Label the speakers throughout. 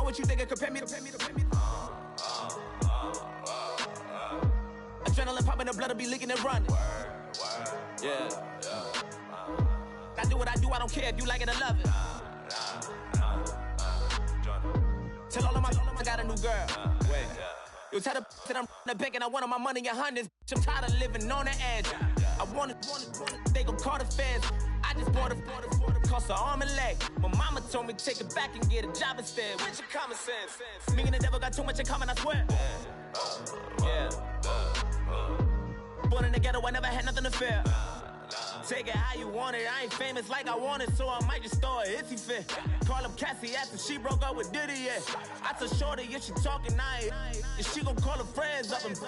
Speaker 1: what you think it compare me to. Adrenaline popping, the blood will be leaking and running. Yeah. I do what I do, I don't care if you like it or love it. Tell all of my I got a new girl. Wait. You tell the that I'm the bank and I want all my money in hundreds. I'm tired of living on the edge. I want it, they gon' call the feds. I just bought a cost an arm and leg. My mama told me take it back and get a job instead. Where's your common sense? Me and the devil got too much in common, I swear. Yeah. Born in the ghetto, I never had nothing to fear. Take it how you want it. I ain't famous like I want it, so I might just throw it if he fit. Call up Cassie after she broke up with Diddy, yeah. I told Shorty if she talking, and she gon' call her friends up and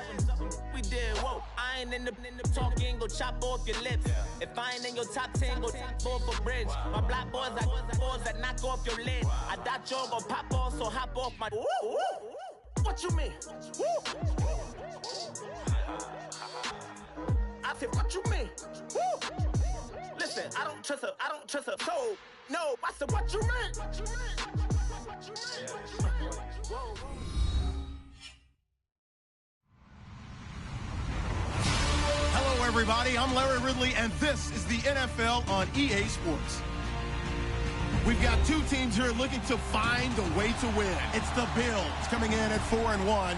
Speaker 1: we did, whoa. I ain't in the talking, go chop off your lips. If I ain't in your top 10, go top 4 for bridge. My black boys like boys that knock off your lid. I thought y'all gon' pop off, so hop off my. What you mean? I said, what you mean? Woo! Listen, I don't trust her soul. No, I said, what you mean?
Speaker 2: Hello, everybody. I'm Larry Ridley, and this is the NFL on EA Sports. We've got two teams here looking to find a way to win. It's the Bills coming in at 4-1.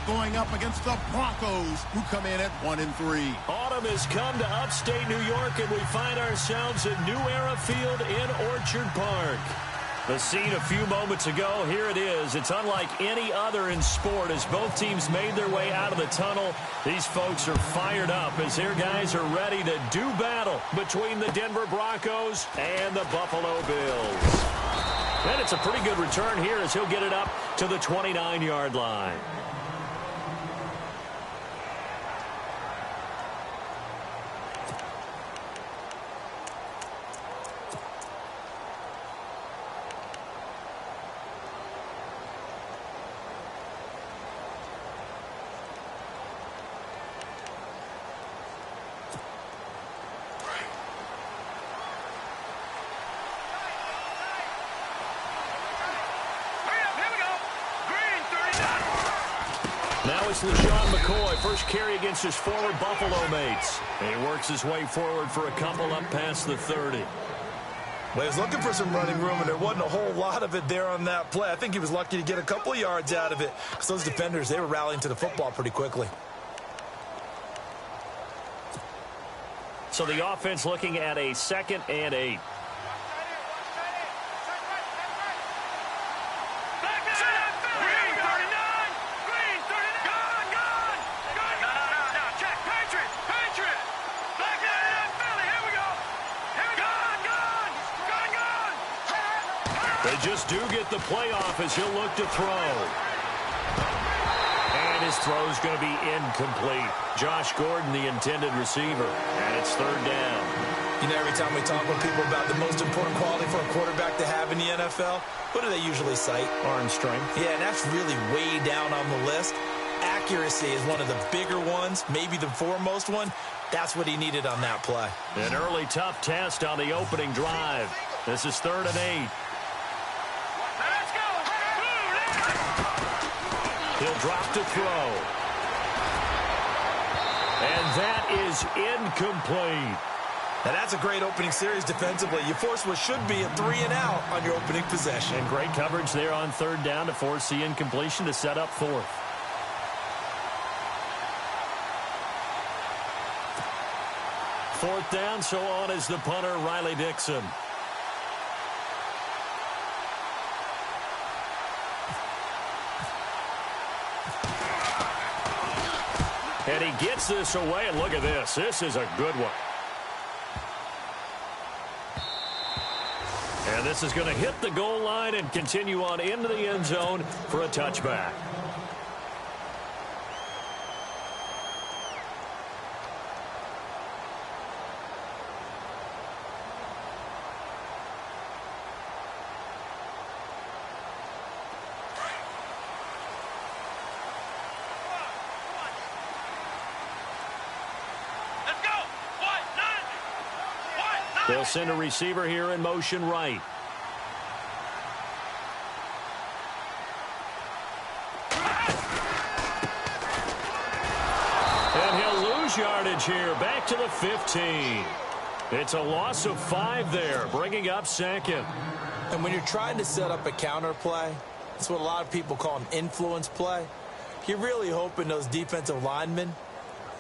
Speaker 2: Going up against the Broncos, who come in at 1-3.
Speaker 3: Autumn has come to upstate New York, and we find ourselves at New Era Field in Orchard Park. The scene a few moments ago, here it is. It's unlike any other in sport as both teams made their way out of the tunnel. These folks are fired up as their guys are ready to do battle between the Denver Broncos and the Buffalo Bills. And it's a pretty good return here as he'll get it up to the 29-yard line. LeSean McCoy, first carry against his former Buffalo mates. And he works his way forward for a couple up past the 30.
Speaker 4: Well, he was looking for some running room, and there wasn't a whole lot of it there on that play. I think he was lucky to get a couple of yards out of it because those defenders, they were rallying to the football pretty quickly.
Speaker 3: So the offense looking at a 2nd and 8. They just do get the playoff as he'll look to throw. And his throw's going to be incomplete. Josh Gordon, the intended receiver. And it's 3rd down.
Speaker 4: You know, every time we talk with people about the most important quality for a quarterback to have in the NFL, what do they usually cite?
Speaker 3: Arm strength.
Speaker 4: Yeah, and that's really way down on the list. Accuracy is one of the bigger ones, maybe the foremost one. That's what he needed on that play.
Speaker 3: An early tough test on the opening drive. This is 3rd and 8. He'll drop to throw. And that is incomplete.
Speaker 4: Now that's a great opening series defensively. You force what should be a 3-and-out on your opening possession.
Speaker 3: And great coverage there on 3rd down to force the incompletion to set up 4th. Fourth down, so on is the punter, Riley Dixon. And he gets this away, and look at this. This is a good one. And this is going to hit the goal line and continue on into the end zone for a touchback. They'll send a receiver here in motion right. lose yardage here. Back to the 15. It's a loss of 5 there, bringing up second.
Speaker 4: And when you're trying to set up a counter play, it's what a lot of people call an influence play. You're really hoping those defensive linemen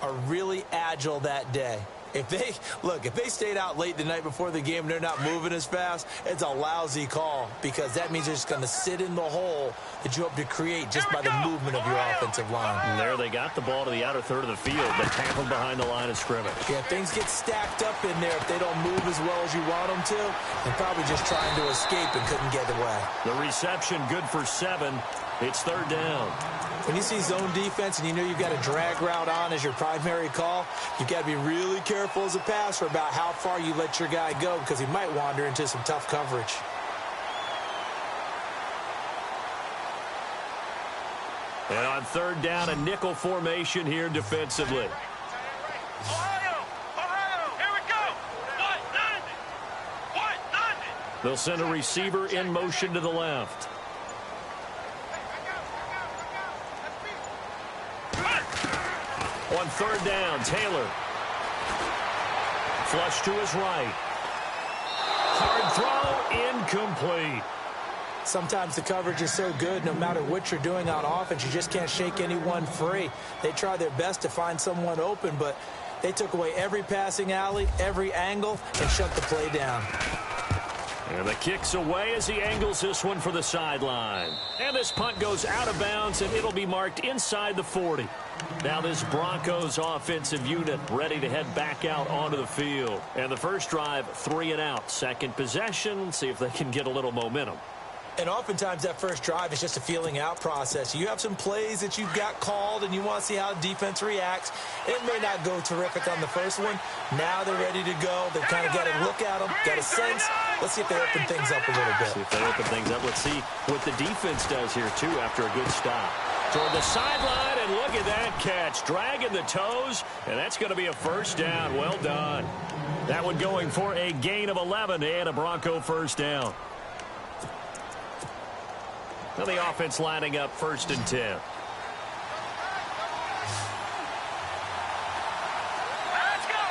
Speaker 4: are really agile that day. If they stayed out late the night before the game and they're not moving as fast, it's a lousy call because that means they're just going to sit in the hole that you hope to create just by the movement of your offensive line.
Speaker 3: And there they got the ball to the outer third of the field, but tackled behind the line of scrimmage.
Speaker 4: Yeah, things get stacked up in there if they don't move as well as you want them to. They're probably just trying to escape and couldn't get away.
Speaker 3: The reception good for 7. It's 3rd down.
Speaker 4: When you see zone defense and you know you've got a drag route on as your primary call, you've got to be really careful as a passer about how far you let your guy go because he might wander into some tough coverage.
Speaker 3: And on 3rd down, a nickel formation here defensively.
Speaker 5: Ohio, here we go. What?
Speaker 3: They'll send a receiver in motion to the left. On 3rd down, Taylor. Flush to his right. Hard throw, incomplete.
Speaker 4: Sometimes the coverage is so good, no matter what you're doing on offense, you just can't shake anyone free. They try their best to find someone open, but they took away every passing alley, every angle, and shut the play down.
Speaker 3: And the kick's away as he angles this one for the sideline. And this punt goes out of bounds, and it'll be marked inside the 40. Now this Broncos offensive unit ready to head back out onto the field. And the first drive, 3 and out. Second possession, see if they can get a little momentum.
Speaker 4: And oftentimes that first drive is just a feeling out process. You have some plays that you've got called and you want to see how the defense reacts. It may not go terrific on the first one. Now they're ready to go. They've kind of got to look at them, got a sense. Let's see if they open things up a little bit.
Speaker 3: See if they open things up. Let's see what the defense does here, too, after a good stop. Toward the sideline, and look at that catch. Dragging the toes, and that's going to be a first down. Well done. That one going for a gain of 11 and a Bronco first down. Now the offense lining up 1st and 10.
Speaker 5: Let's go.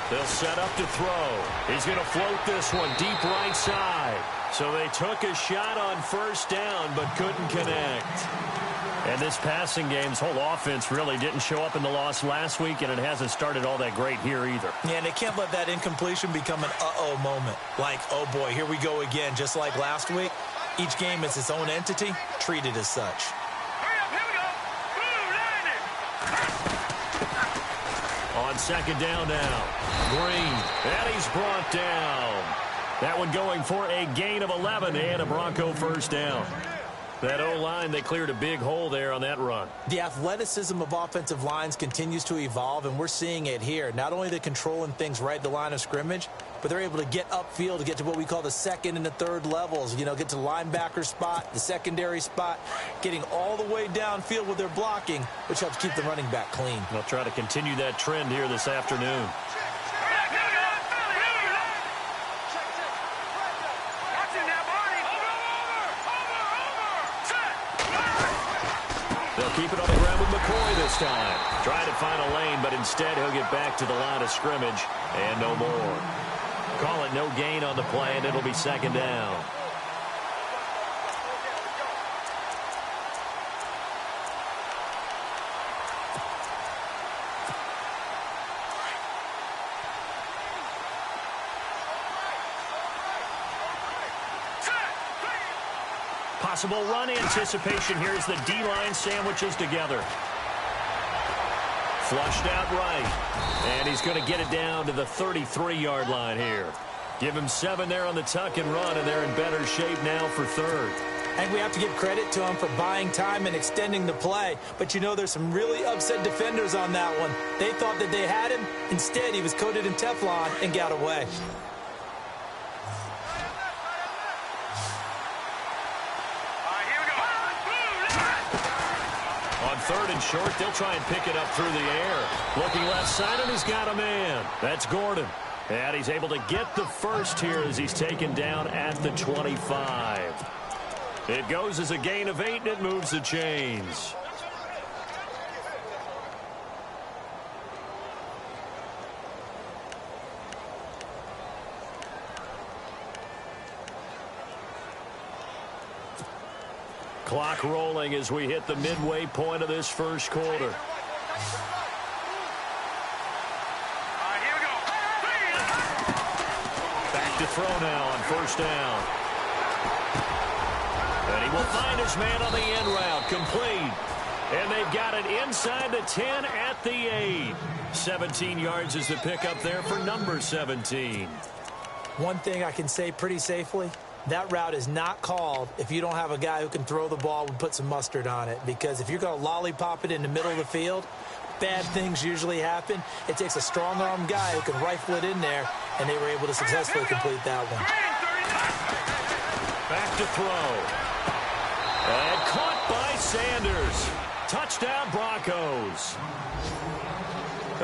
Speaker 3: They'll set up to throw. He's going to float this one deep right side. So they took a shot on 1st down but couldn't connect. And this passing game's whole offense really didn't show up in the loss last week, and it hasn't started all that great here either.
Speaker 4: Yeah, and they can't let that incompletion become an uh-oh moment. Like, oh boy, here we go again, just like last week. Each game is its own entity, treated as such.
Speaker 5: Hurry up, here we go.
Speaker 3: On 2nd down now, Green, and he's brought down. That one going for a gain of 11 and a Bronco first down. That O-line, they cleared a big hole there on that run.
Speaker 4: The athleticism of offensive lines continues to evolve, and we're seeing it here. Not only they're controlling things right at the line of scrimmage, but they're able to get upfield to get to what we call the 2nd and the 3rd levels. You know, get to the linebacker spot, the secondary spot, getting all the way downfield with their blocking, which helps keep the running back clean.
Speaker 3: They'll try to continue that trend here this afternoon. They'll keep it on the ground with McCoy this time. Trying to find a lane, but instead he'll get back to the line of scrimmage and no more. Call it no gain on the play, and it'll be 2nd down. Possible run anticipation here as the D-line sandwiches together. Flushed out right. And he's going to get it down to the 33-yard line here. Give him 7 there on the tuck and run, and they're in better shape now for 3rd.
Speaker 4: I think we have to give credit to him for buying time and extending the play. But, you know, there's some really upset defenders on that one. They thought that they had him. Instead, he was coated in Teflon and got away.
Speaker 3: On 3rd and short, they'll try and pick it up through the air. Looking left side, and he's got a man. That's Gordon. And he's able to get the first here as he's taken down at the 25. It goes as a gain of 8, and it moves the chains. Clock rolling as we hit the midway point of this first quarter. Back to throw now on first down. And he will find his man on the end route. Complete. And they've got it inside the 10 at the 8. 17 yards is the pickup there for number 17.
Speaker 4: One thing I can say pretty safely, that route is not called if you don't have a guy who can throw the ball and put some mustard on it. Because if you're going to lollipop it in the middle of the field, bad things usually happen. It takes a strong-arm guy who can rifle it in there, and they were able to successfully complete that one.
Speaker 3: Back to throw. And caught by Sanders. Touchdown Broncos.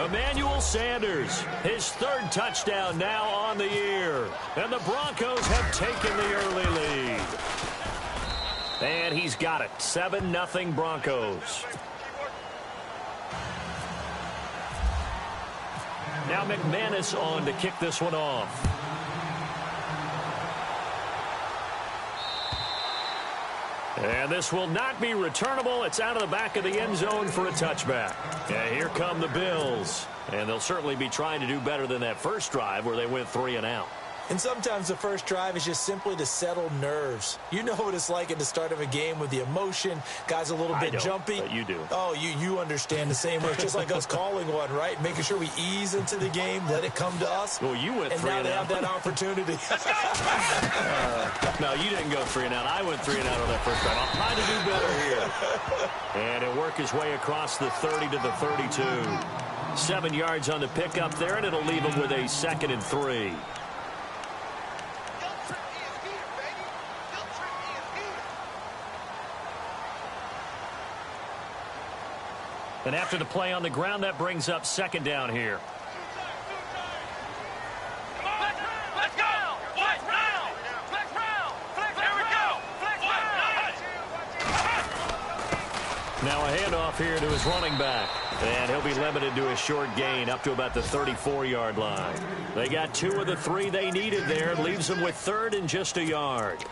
Speaker 3: Emmanuel Sanders, his third touchdown now on the year. And the Broncos have taken the early lead. And he's got it. 7-0 Broncos. Now McManus on to kick this one off. And this will not be returnable. It's out of the back of the end zone for a touchback. And here come the Bills. And they'll certainly be trying to do better than that first drive where they went 3 and out.
Speaker 4: And sometimes the first drive is just simply to settle nerves. You know what it's like at the start of a game with the emotion. Guys a little bit jumpy.
Speaker 3: But you do.
Speaker 4: Oh, you understand the same way. It's just like us calling one, right? Making sure we ease into the game, let it come to us.
Speaker 3: Well, you went 3 and out.
Speaker 4: And now they have that opportunity.
Speaker 3: No, you didn't go 3 and out. I went 3 and out on that first drive. I'll try to do better here. And it'll work his way across the 30 to the 32. 7 yards on the pickup there, and it'll leave him with a 2nd and 3. And after the play on the ground, that brings up 2nd down here.
Speaker 5: Let's go! Flex round! Flex round! Here we go! Flex round!
Speaker 3: Now a handoff here to his running back. And he'll be limited to a short gain up to about the 34-yard line. They got 2 of the 3 they needed there. It leaves them with 3rd and just a yard.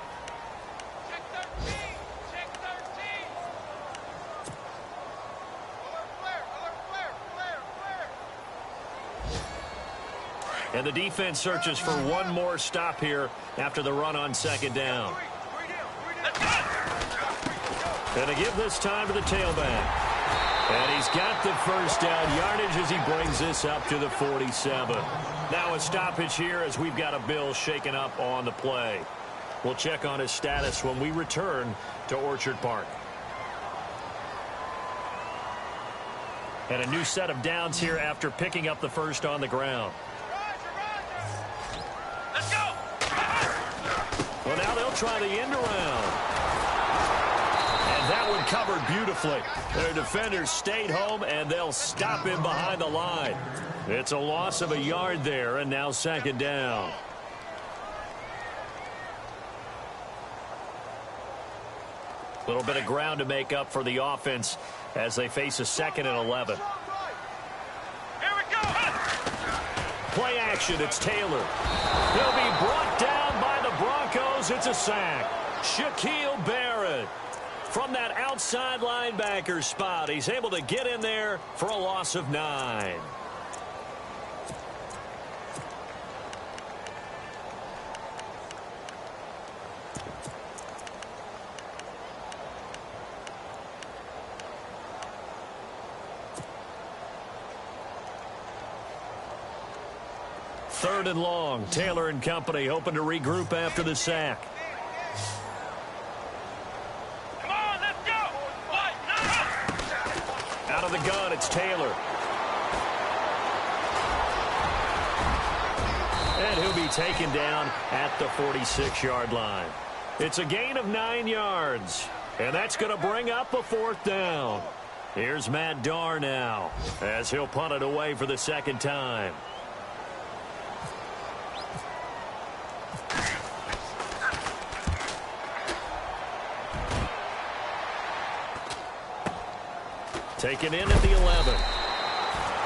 Speaker 3: And the defense searches for one more stop here after the run on 2nd down. And to give this time to the tailback. And he's got the first down yardage as he brings this up to the 47. Now a stoppage here as we've got a Bill shaken up on the play. We'll check on his status when we return to Orchard Park. And a new set of downs here after picking up the first on the ground.
Speaker 5: Let's go!
Speaker 3: Well, now they'll try the end around. And that one covered beautifully. Their defenders stayed home, and they'll stop him behind the line. It's a loss of a yard there, and now 2nd down. A little bit of ground to make up for the offense as they face a 2nd and 11.
Speaker 5: Here we go!
Speaker 3: Play action, it's Taylor. He'll be brought down by the Broncos. It's a sack. Shaquille Barrett from that outside linebacker spot. He's able to get in there for a loss of 9. Third and long. Taylor and company hoping to regroup after the sack.
Speaker 5: Come on, let's go! What? No!
Speaker 3: Out of the gun, it's Taylor. And he'll be taken down at the 46-yard line. It's a gain of 9 yards. And that's going to bring up a 4th down. Here's Matt Darr now as he'll punt it away for the 2nd time. Taken in at the 11.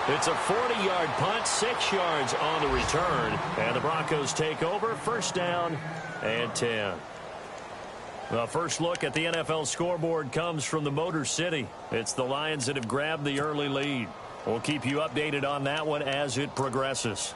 Speaker 3: It's a 40-yard punt, 6 yards on the return. And the Broncos take over, first down and 10. The first look at the NFL scoreboard comes from the Motor City. It's the Lions that have grabbed the early lead. We'll keep you updated on that one as it progresses.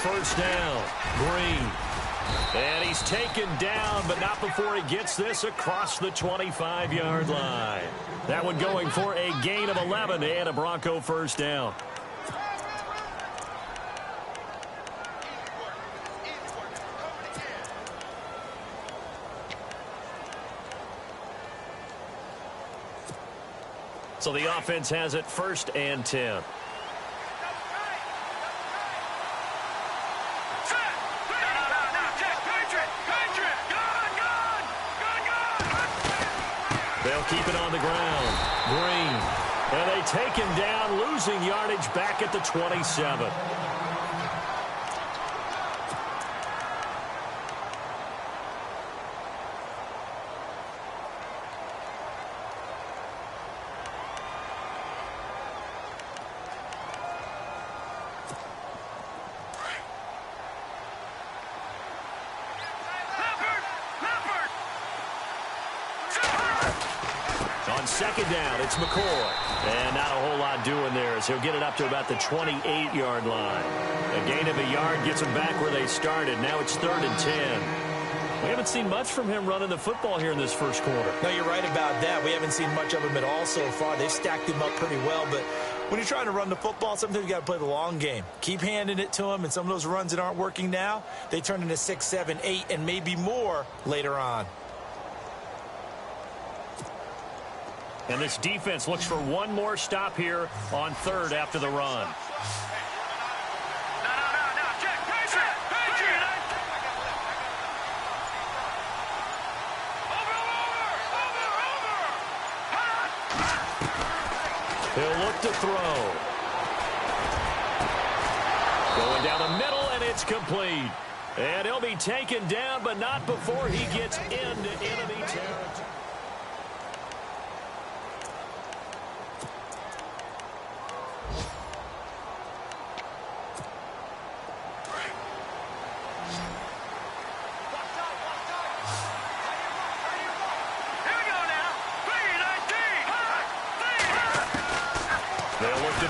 Speaker 3: First down, Green. And he's taken down, but not before he gets this across the 25-yard line. That one going for a gain of 11 and a Bronco first down. So the offense has it first and 10. They'll keep it on the ground. Green. And they take him down, losing yardage back at the 27. Second down, it's McCoy. And not a whole lot doing there as he'll get it up to about the 28-yard line. A gain of a yard gets them back where they started. Now it's 3rd and 10. We haven't seen much from him running the football here in this first quarter.
Speaker 4: No, you're right about that. We haven't seen much of him at all so far. They've stacked him up pretty well, but when you're trying to run the football, sometimes you got to play the long game. Keep handing it to him, and some of those runs that aren't working now, they turn into 6, 7, 8, and maybe more later on.
Speaker 3: And this defense looks for one more stop here on 3rd after the run. He'll look to throw. Going down the middle, and it's complete. And he'll be taken down, but not before he gets into enemy territory.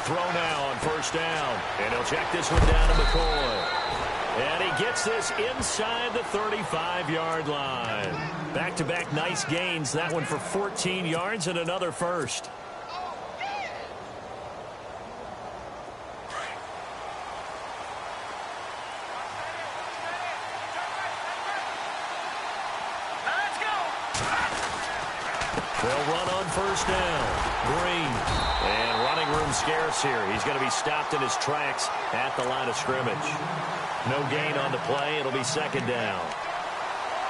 Speaker 3: Throw now on first down. And he'll check this one down to McCoy. And he gets this inside the 35-yard line. Back-to-back nice gains. That one for 14 yards and another first. They'll run on first down. Green. And running room scarce here. He's going to be stopped in his tracks at the line of scrimmage. No gain on the play. It'll be second down.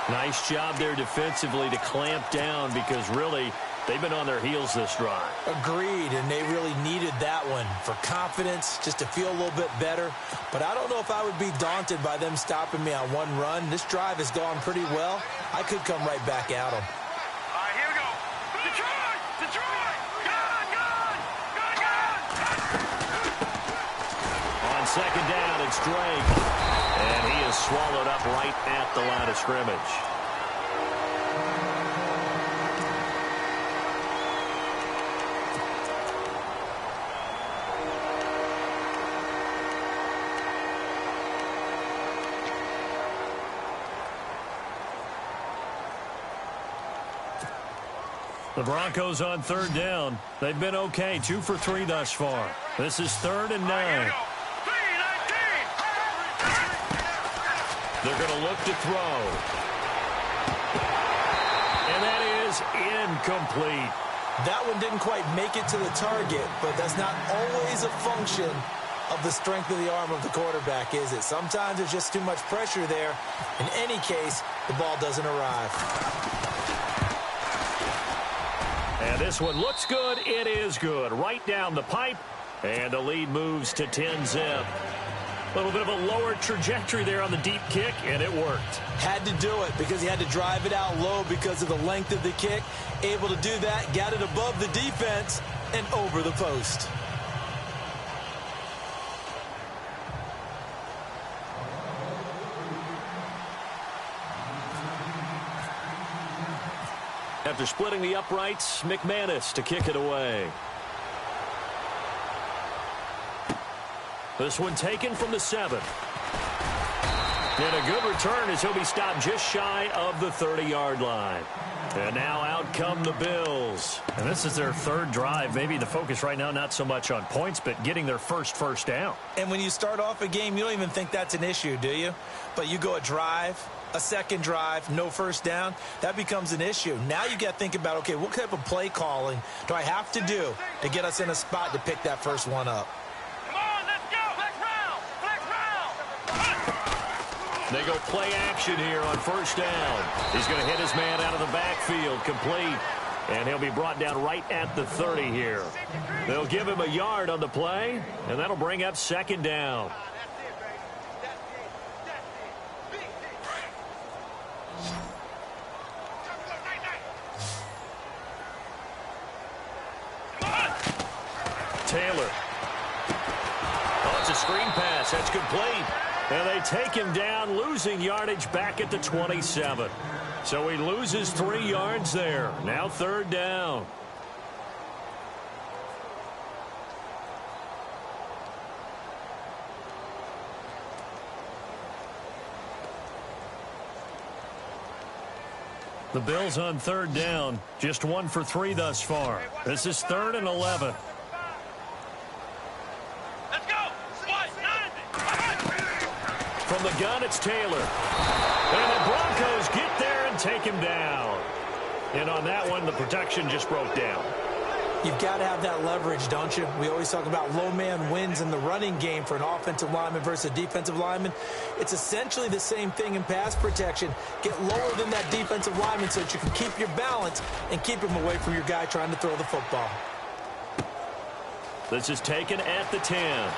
Speaker 3: Nice job there defensively to clamp down because really they've been on their heels this drive.
Speaker 4: Agreed, and they really needed that one for confidence, just to feel a little bit better. But I don't know if I would be daunted by them stopping me on one run. This drive has gone pretty well. I could come right back at them.
Speaker 3: Second down, it's Drake. And he is swallowed up right at the line of scrimmage. The Broncos on 3rd down. They've been okay, 2 for 3 thus far. This is 3rd and 9. They're going to look to throw. And that is incomplete.
Speaker 4: That one didn't quite make it to the target, but that's not always a function of the strength of the arm of the quarterback, is it? Sometimes there's just too much pressure there. In any case, the ball doesn't arrive.
Speaker 3: And this one looks good. It is good. Right down the pipe. And the lead moves to 10-zip. A little bit of a lower trajectory there on the deep kick, and it worked.
Speaker 4: Had to do it because he had to drive it out low because of the length of the kick. Able to do that, got it above the defense, and over the post.
Speaker 3: After splitting the uprights, McManus to kick it away. This one taken from the 7. And a good return as he'll be stopped just shy of the 30-yard line. And now out come the Bills.
Speaker 6: And this is their third drive. Maybe the focus right now not so much on points, but getting their first down.
Speaker 4: And when you start off a game, you don't even think that's an issue, do you? But you go a drive, a second drive, no first down, that becomes an issue. Now you got to think about, okay, what type of play calling do I have to do to get us in a spot to pick that first one up?
Speaker 3: They go play action here on first down. He's going to hit his man out of the backfield, complete. And he'll be brought down right at the 30 here. They'll give him a yard on the play, and that'll bring up second down. Taylor. Oh, it's a screen pass. That's complete. And they take him down, losing yardage back at the 27. So he loses 3 yards there. Now third down.
Speaker 6: The Bills on third down, just 1 for 3 thus far. This is 3rd and 11.
Speaker 3: From the gun, it's Taylor. And the Broncos get there and take him down. And on that one, the protection just broke down.
Speaker 4: You've got to have that leverage, don't you? We always talk about low man wins in the running game for an offensive lineman versus a defensive lineman. It's essentially the same thing in pass protection. Get lower than that defensive lineman so that you can keep your balance and keep him away from your guy trying to throw the football.
Speaker 3: This is taken at the 10.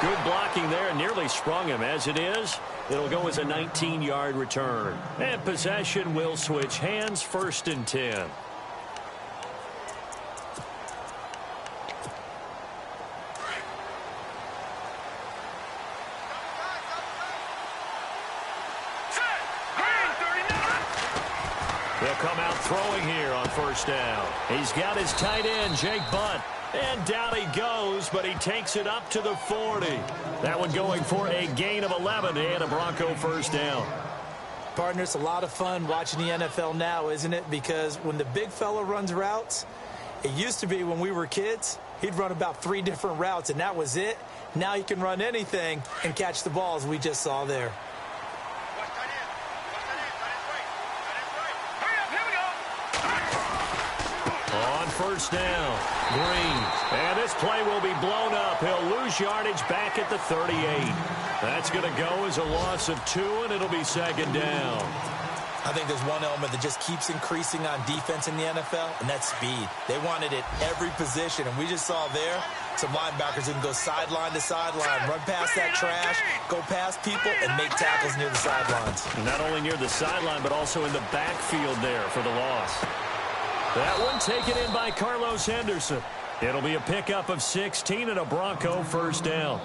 Speaker 3: Good blocking there, nearly sprung him. As it is, it'll go as a 19-yard return. And possession will switch hands, 1st and 10. They'll come out throwing here on first down. He's got his tight end, Jake Butt. And down he goes, but he takes it up to the 40. That one going for a gain of 11 and a Bronco first down.
Speaker 4: Partner, it's a lot of fun watching the NFL now, isn't it? Because when the big fella runs routes, it used to be when we were kids, he'd run about 3 different routes, and that was it. Now he can run anything and catch the balls we just saw there.
Speaker 3: On first down, Green. And this play will be blown up. He'll lose yardage back at the 38. That's going to go as a loss of 2, and it'll be second down.
Speaker 4: I think there's one element that just keeps increasing on defense in the NFL, and that's speed. They want it at every position, and we just saw there some linebackers who can go sideline to sideline, run past that trash, go past people, and make tackles near the sidelines.
Speaker 3: Not only near the sideline, but also in the backfield there for the loss. That one taken in by Carlos Henderson. It'll be a pickup of 16 and a Bronco first down.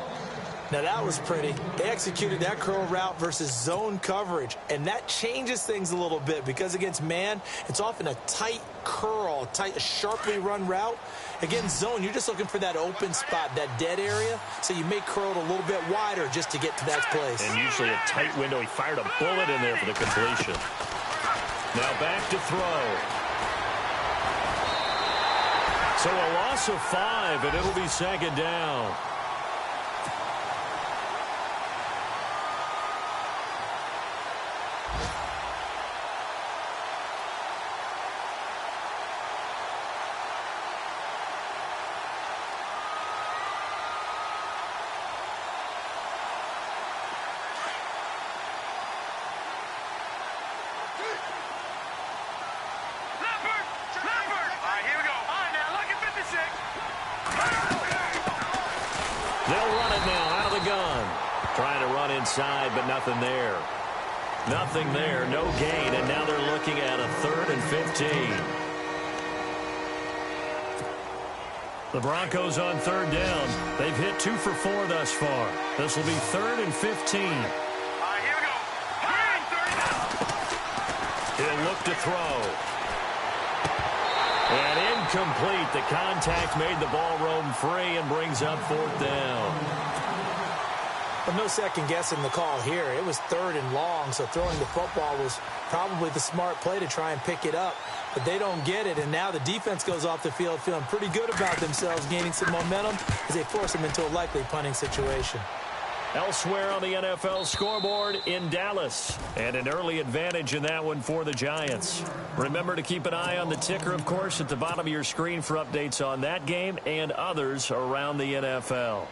Speaker 4: Now that was pretty. They executed that curl route versus zone coverage, and that changes things a little bit because against man, it's often a tight curl, tight, sharply run route. Against zone, you're just looking for that open spot, that dead area, so you make curl a little bit wider just to get to that place.
Speaker 3: And usually a tight window. He fired a bullet in there for the completion. Now back to throw. So a loss of 5, and it'll be second down. They'll run it now out of the gun. Trying to run inside, but nothing there. Nothing there, no gain, and now they're looking at a 3rd and 15. The Broncos on 3rd down. They've hit 2 for 4 thus far. This will be 3rd and 15.
Speaker 5: All right, here we go. Hey, 30 now.
Speaker 3: He'll look to throw. And incomplete. The contact made the ball roam free and brings up 4th down.
Speaker 4: But no second guessing the call here. It was 3rd and long, so throwing the football was probably the smart play to try and pick it up. But they don't get it, and now the defense goes off the field feeling pretty good about themselves, gaining some momentum as they force them into a likely punting situation.
Speaker 3: Elsewhere on the NFL scoreboard in Dallas, and an early advantage in that one for the Giants. Remember to keep an eye on the ticker, of course, at the bottom of your screen for updates on that game and others around the NFL.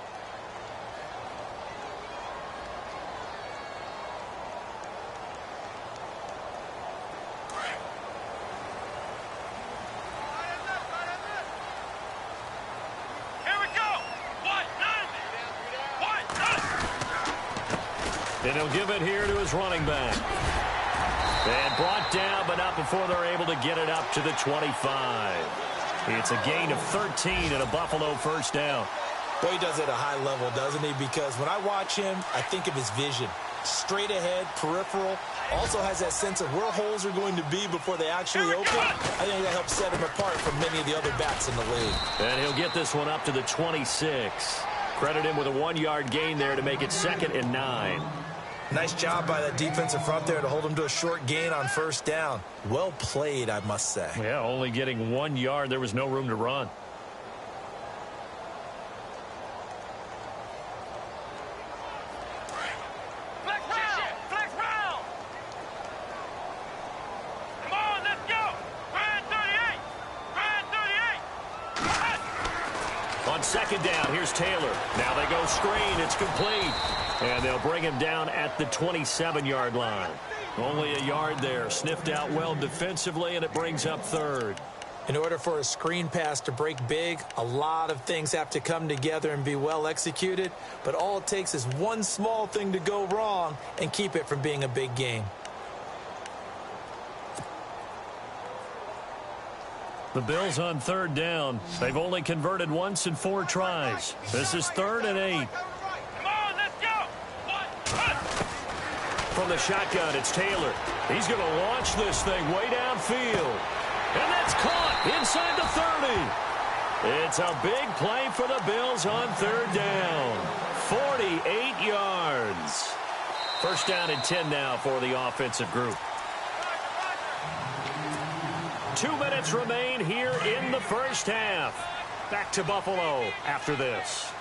Speaker 3: And he'll give it here to his running back. And brought down, but not before they're able to get it up to the 25. It's a gain of 13 and a Buffalo 1st down.
Speaker 4: Well, he does it at a high level, doesn't he? Because when I watch him, I think of his vision. Straight ahead, peripheral. Also has that sense of where holes are going to be before they actually open. I think that helps set him apart from many of the other backs in the league.
Speaker 3: And he'll get this one up to the 26. Credit him with a 1-yard gain there to make it 2nd and 9.
Speaker 4: Nice job by that defensive front there to hold him to a short gain on 1st down. Well played, I must say.
Speaker 3: Yeah, only getting 1 yard. There was no room to run.
Speaker 5: Flex round. Come on, let's go. Brand 38.
Speaker 3: On 2nd down, here's Taylor. Now they go screen. It's complete. And they'll bring him down at the 27-yard line. Only a yard there. Sniffed out well defensively, and it brings up 3rd.
Speaker 4: In order for a screen pass to break big, a lot of things have to come together and be well executed. But all it takes is one small thing to go wrong and keep it from being a big gain.
Speaker 3: The Bills on 3rd down. They've only converted once in 4 tries. This is 3rd and 8. From the shotgun, it's Taylor. He's going to launch this thing way downfield. And that's caught inside the 30. It's a big play for the Bills on 3rd down. 48 yards. 1st down and 10 now for the offensive group. 2 minutes remain here in the 1st half. Back to Buffalo after this.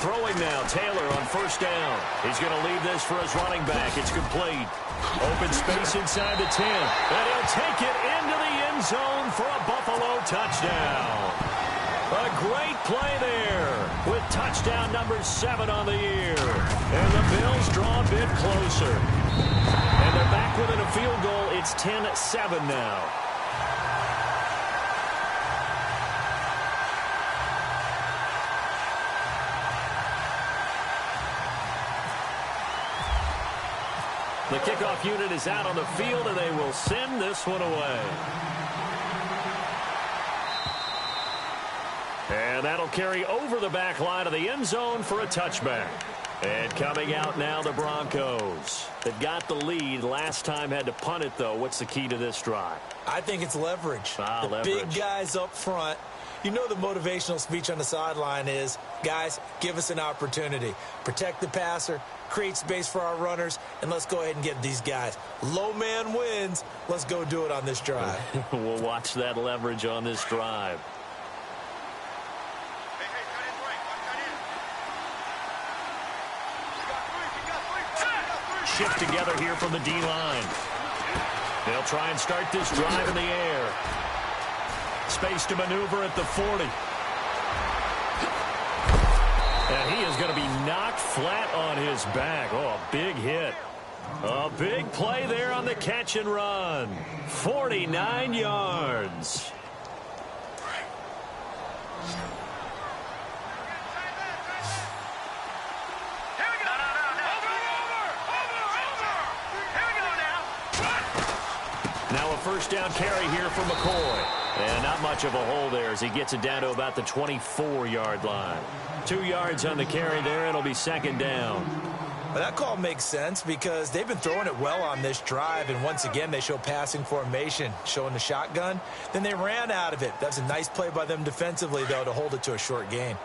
Speaker 3: Throwing now, Taylor on 1st down. He's going to leave this for his running back. It's complete. Open space inside the 10. And he'll take it into the end zone for a Buffalo touchdown. A great play there with touchdown number 7 on the year. And the Bills draw a bit closer. And they're back within a field goal. It's 10-7 now. The kickoff unit is out on the field, and they will send this one away. And that'll carry over the back line of the end zone for a touchback. And coming out now, the Broncos. They've got the lead. Last time had to punt it, though. What's the key to this drive?
Speaker 4: I think it's leverage.
Speaker 3: Leverage.
Speaker 4: Big guys up front. You know the motivational speech on the sideline is, guys, give us an opportunity. Protect the passer, create space for our runners, and let's go ahead and get these guys. Low man wins. Let's go do it on this drive.
Speaker 3: We'll watch that leverage on this drive. Shift together here from the D-line. They'll try and start this drive in the air. Space to maneuver at the 40. And he is going to be knocked flat on his back. Oh, a big hit. A big play there on the catch and run. 49 yards. Now a first down carry here for McCoy. And not much of a hole there as he gets it down to about the 24-yard line. 2 yards on the carry there. It'll be second down.
Speaker 4: Well, that call makes sense because they've been throwing it well on this drive, and once again they show passing formation, showing the shotgun. Then they ran out of it. That's a nice play by them defensively, though, to hold it to a short gain.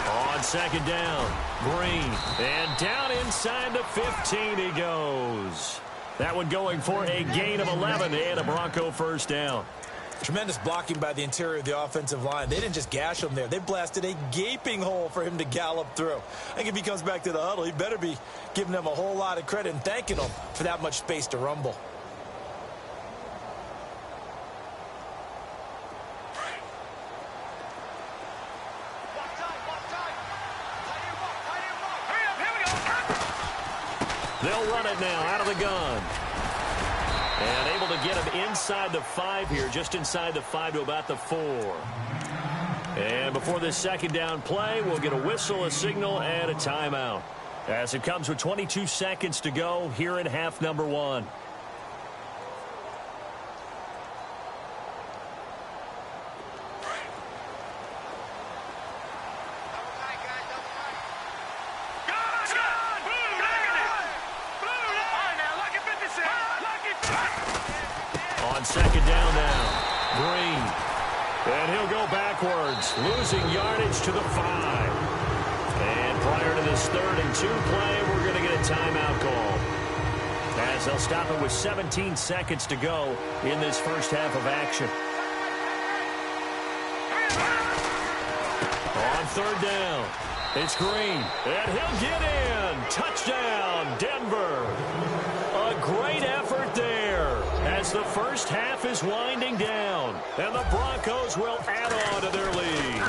Speaker 3: On second down, Green, and down inside the 15 he goes. That one going for a gain of 11 and a Bronco first down.
Speaker 4: Tremendous blocking by the interior of the offensive line. They didn't just gash him there. They blasted a gaping hole for him to gallop through. I think if he comes back to the huddle, he better be giving them a whole lot of credit and thanking them for that much space to rumble.
Speaker 3: They'll run it now out of the gun. And able to get him inside the 5 here, just inside the 5 to about the 4. And before this second down play, we'll get a whistle, a signal, and a timeout. As it comes with 22 seconds to go here in half number 1. Second down now. Green. And he'll go backwards, losing yardage to the 5. And prior to this 3rd and 2 play, we're going to get a timeout call. As they'll stop it with 17 seconds to go in this first half of action. On 3rd down, it's Green. And he'll get in. Touchdown, Denver. A great effort there as the first half is winding down. And the Broncos will add on to their lead.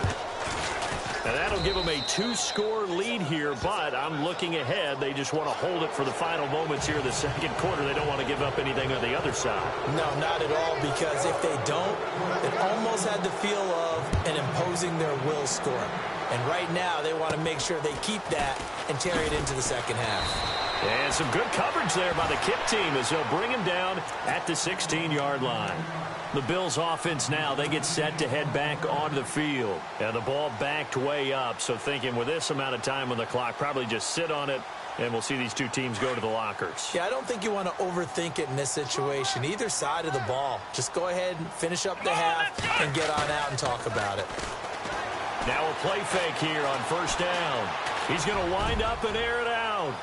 Speaker 3: And that'll give them a 2-score lead here, but I'm looking ahead. They just want to hold it for the final moments here in the second quarter. They don't want to give up anything on the other side. No, not at all, because if they don't, it almost had the feel of an imposing their will score. And right now, they want to make sure they keep that and carry it into the second half. And some good coverage there by the kick team as they'll bring him down at the 16-yard line. The Bills offense now, they get set to head back onto the field. And the ball backed way up, so thinking with this amount of time on the clock, probably just sit on it, and we'll see these two teams go to the lockers. Yeah, I don't think you want to overthink it in this situation. Either side of the ball. Just go ahead and finish up the half and get on out and talk about it. Now a play fake here on first down. He's going to wind up and air it out.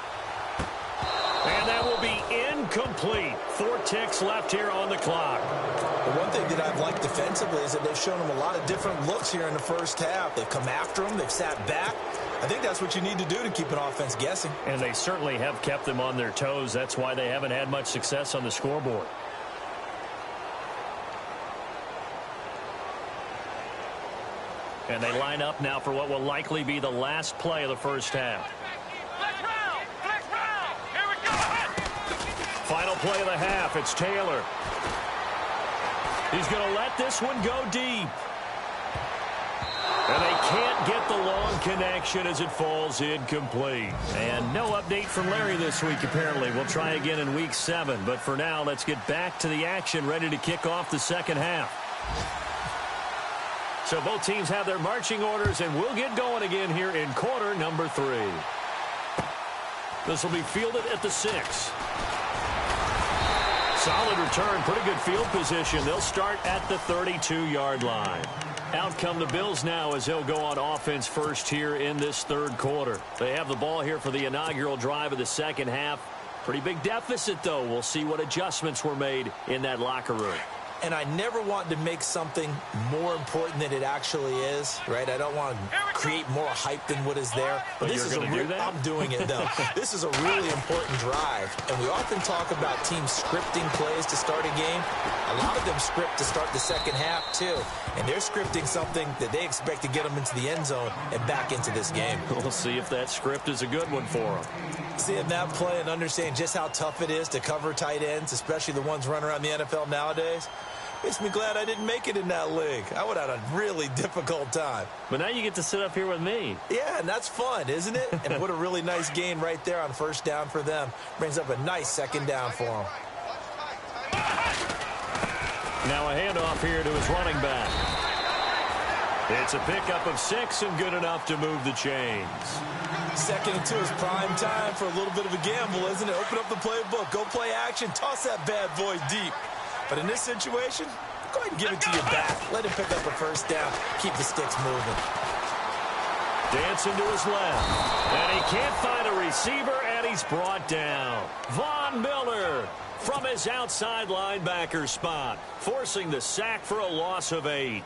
Speaker 3: And that will be incomplete. 4 ticks left here on the clock. The one thing that I've liked defensively is that they've shown them a lot of different looks here in the first half. They've come after them. They've sat back. I think that's what you need to do to keep an offense guessing. And they certainly have kept them on their toes. That's why they haven't had much success on the scoreboard. And they line up now for what will likely be the last play of the first half. Final play of the half, it's Taylor. He's going to let this one go deep. And they can't get the long connection as it falls incomplete. And no update from Larry this week, apparently. We'll try again in week 7. But for now, let's get back to the action, ready to kick off the second half. So both teams have their marching orders, and we'll get going again here in quarter number 3. This will be fielded at the 6. Solid return, pretty good field position. They'll start at the 32-yard line. Out come the Bills now as they'll go on offense first here in this third quarter. They have the ball here for the inaugural drive of the second half. Pretty big deficit, though. We'll see what adjustments were made in that locker room.
Speaker 4: and I never want to make something more important than it actually is, right? I don't want to create more hype than what is there.
Speaker 6: But
Speaker 4: this is
Speaker 6: you're going to do that?
Speaker 4: I'm doing it, though. This is a really important drive, and we often talk about teams scripting plays to start a game. A lot of them script to start the second half, too, and they're scripting something that they expect to get them into the end zone and back into this game.
Speaker 6: We'll see if that script is a good one for them.
Speaker 4: Seeing that play and understanding just how tough it is to cover tight ends, especially the ones running around the NFL nowadays, makes me glad I didn't make it in that league. I would have had a really difficult time.
Speaker 6: But now you get to sit up here with me.
Speaker 4: Yeah, and that's fun, isn't it? And what a really nice gain right there on first down for them. Brings up a nice second down for them.
Speaker 6: Now a handoff here to his running back. It's a pickup of 6 and good enough to move the chains.
Speaker 4: 2nd and 2 is prime time for a little bit of a gamble, isn't it? Open up the playbook, go play action, toss that bad boy deep. But in this situation, go ahead and give it to your back. Let him pick up a first down. Keep the sticks moving.
Speaker 6: Dancing to his left. And he can't find a receiver, and he's brought down. Von Miller from his outside linebacker spot, forcing the sack for a loss of 8.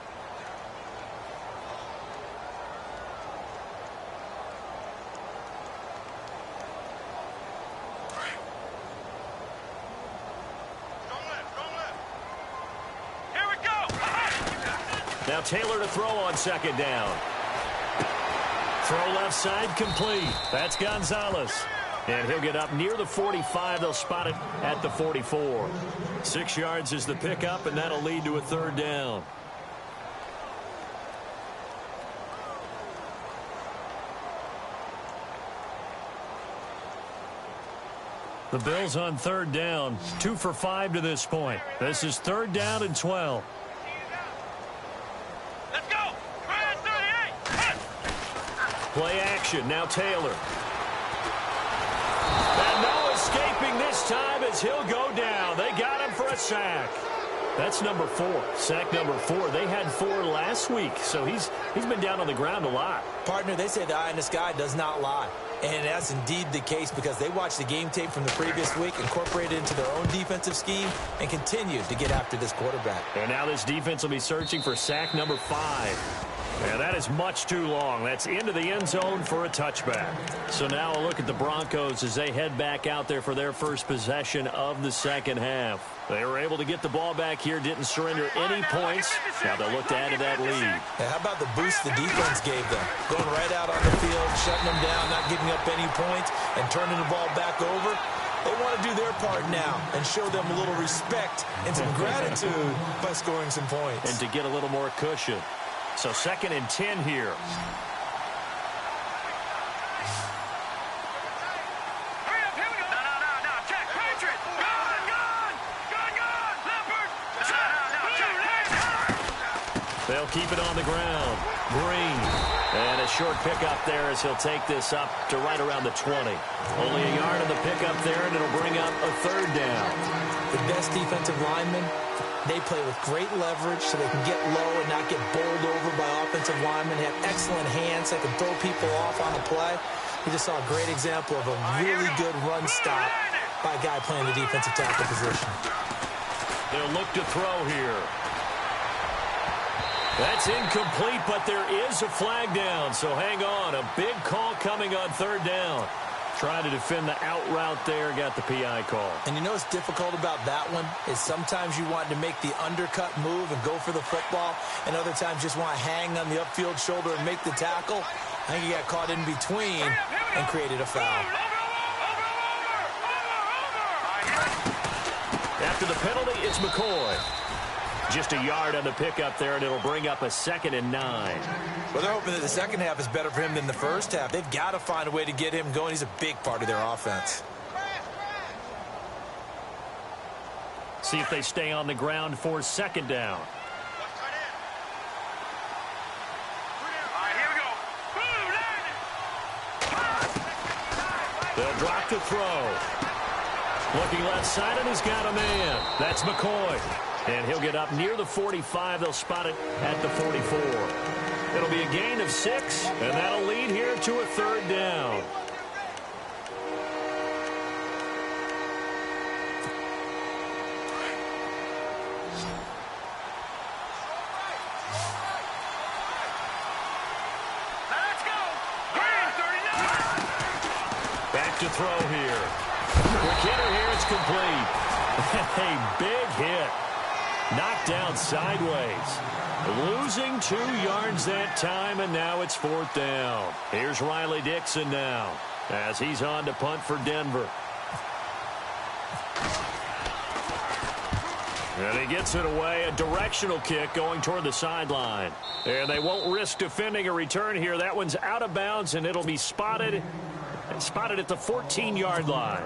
Speaker 6: Now Taylor to throw on second down. Throw left side complete. That's Gonzalez. And he'll get up near the 45. They'll spot it at the 44. 6 yards is the pickup, and that'll lead to a third down. The Bills on third down. 2 for 5 to this point. This is third down and 12. Play action. Now Taylor. And no escaping this time as he'll go down. They got him for a sack. That's number 4. Sack number 4. They had 4 last week, so he's been down on the ground a lot.
Speaker 4: Partner, they say the eye in the sky does not lie. And that's indeed the case because they watched the game tape from the previous week, incorporated it into their own defensive scheme, and continued to get after this quarterback.
Speaker 6: And now this defense will be searching for sack number 5. And that is much too long. That's into the end zone for a touchback. So now a look at the Broncos as they head back out there for their first possession of the second half. They were able to get the ball back here, didn't surrender any points. Now they'll look to add to that lead.
Speaker 4: And how about the boost the defense gave them? Going right out on the field, shutting them down, not giving up any points, and turning the ball back over. They want to do their part now and show them a little respect and some gratitude by scoring some points.
Speaker 6: And to get a little more cushion. So 2nd and 10 here. They'll keep it on the ground. Green. And a short pickup there as he'll take this up to right around the 20. Only a yard on the pickup there, and it'll bring up a third down.
Speaker 4: The best defensive linemen, they play with great leverage so they can get low and not get bowled over by offensive linemen. They have excellent hands that can throw people off on a play. We just saw a great example of a really good run stop by a guy playing the defensive tackle position.
Speaker 6: They'll look to throw here. That's incomplete, but there is a flag down, so hang on. A big call coming on third down. Trying to defend the out route there, got the PI call.
Speaker 4: And you know what's difficult about that one is sometimes you want to make the undercut move and go for the football, and other times just want to hang on the upfield shoulder and make the tackle. I think he got caught in between and created a foul.
Speaker 6: After the penalty, it's McCoy. Just a yard on the pickup there, and it'll bring up a 2nd and 9.
Speaker 4: Well, they're hoping that the second half is better for him than the first half. They've got to find a way to get him going. He's a big part of their offense.
Speaker 6: See if they stay on the ground for 2nd down. They'll drop to throw. Looking left side, and he's got a man. That's McCoy. And he'll get up near the 45. They'll spot it at the 44. It'll be a gain of 6, and that'll lead here to a third down. back to throw here. Quick hitter here, it's complete. A big hit. Knocked down sideways. Losing 2 yards that time, and now it's 4th down. Here's Riley Dixon now as he's on to punt for Denver. And he gets it away, a directional kick going toward the sideline. And they won't risk defending a return here. That one's out of bounds, and it'll be spotted at the 14-yard line.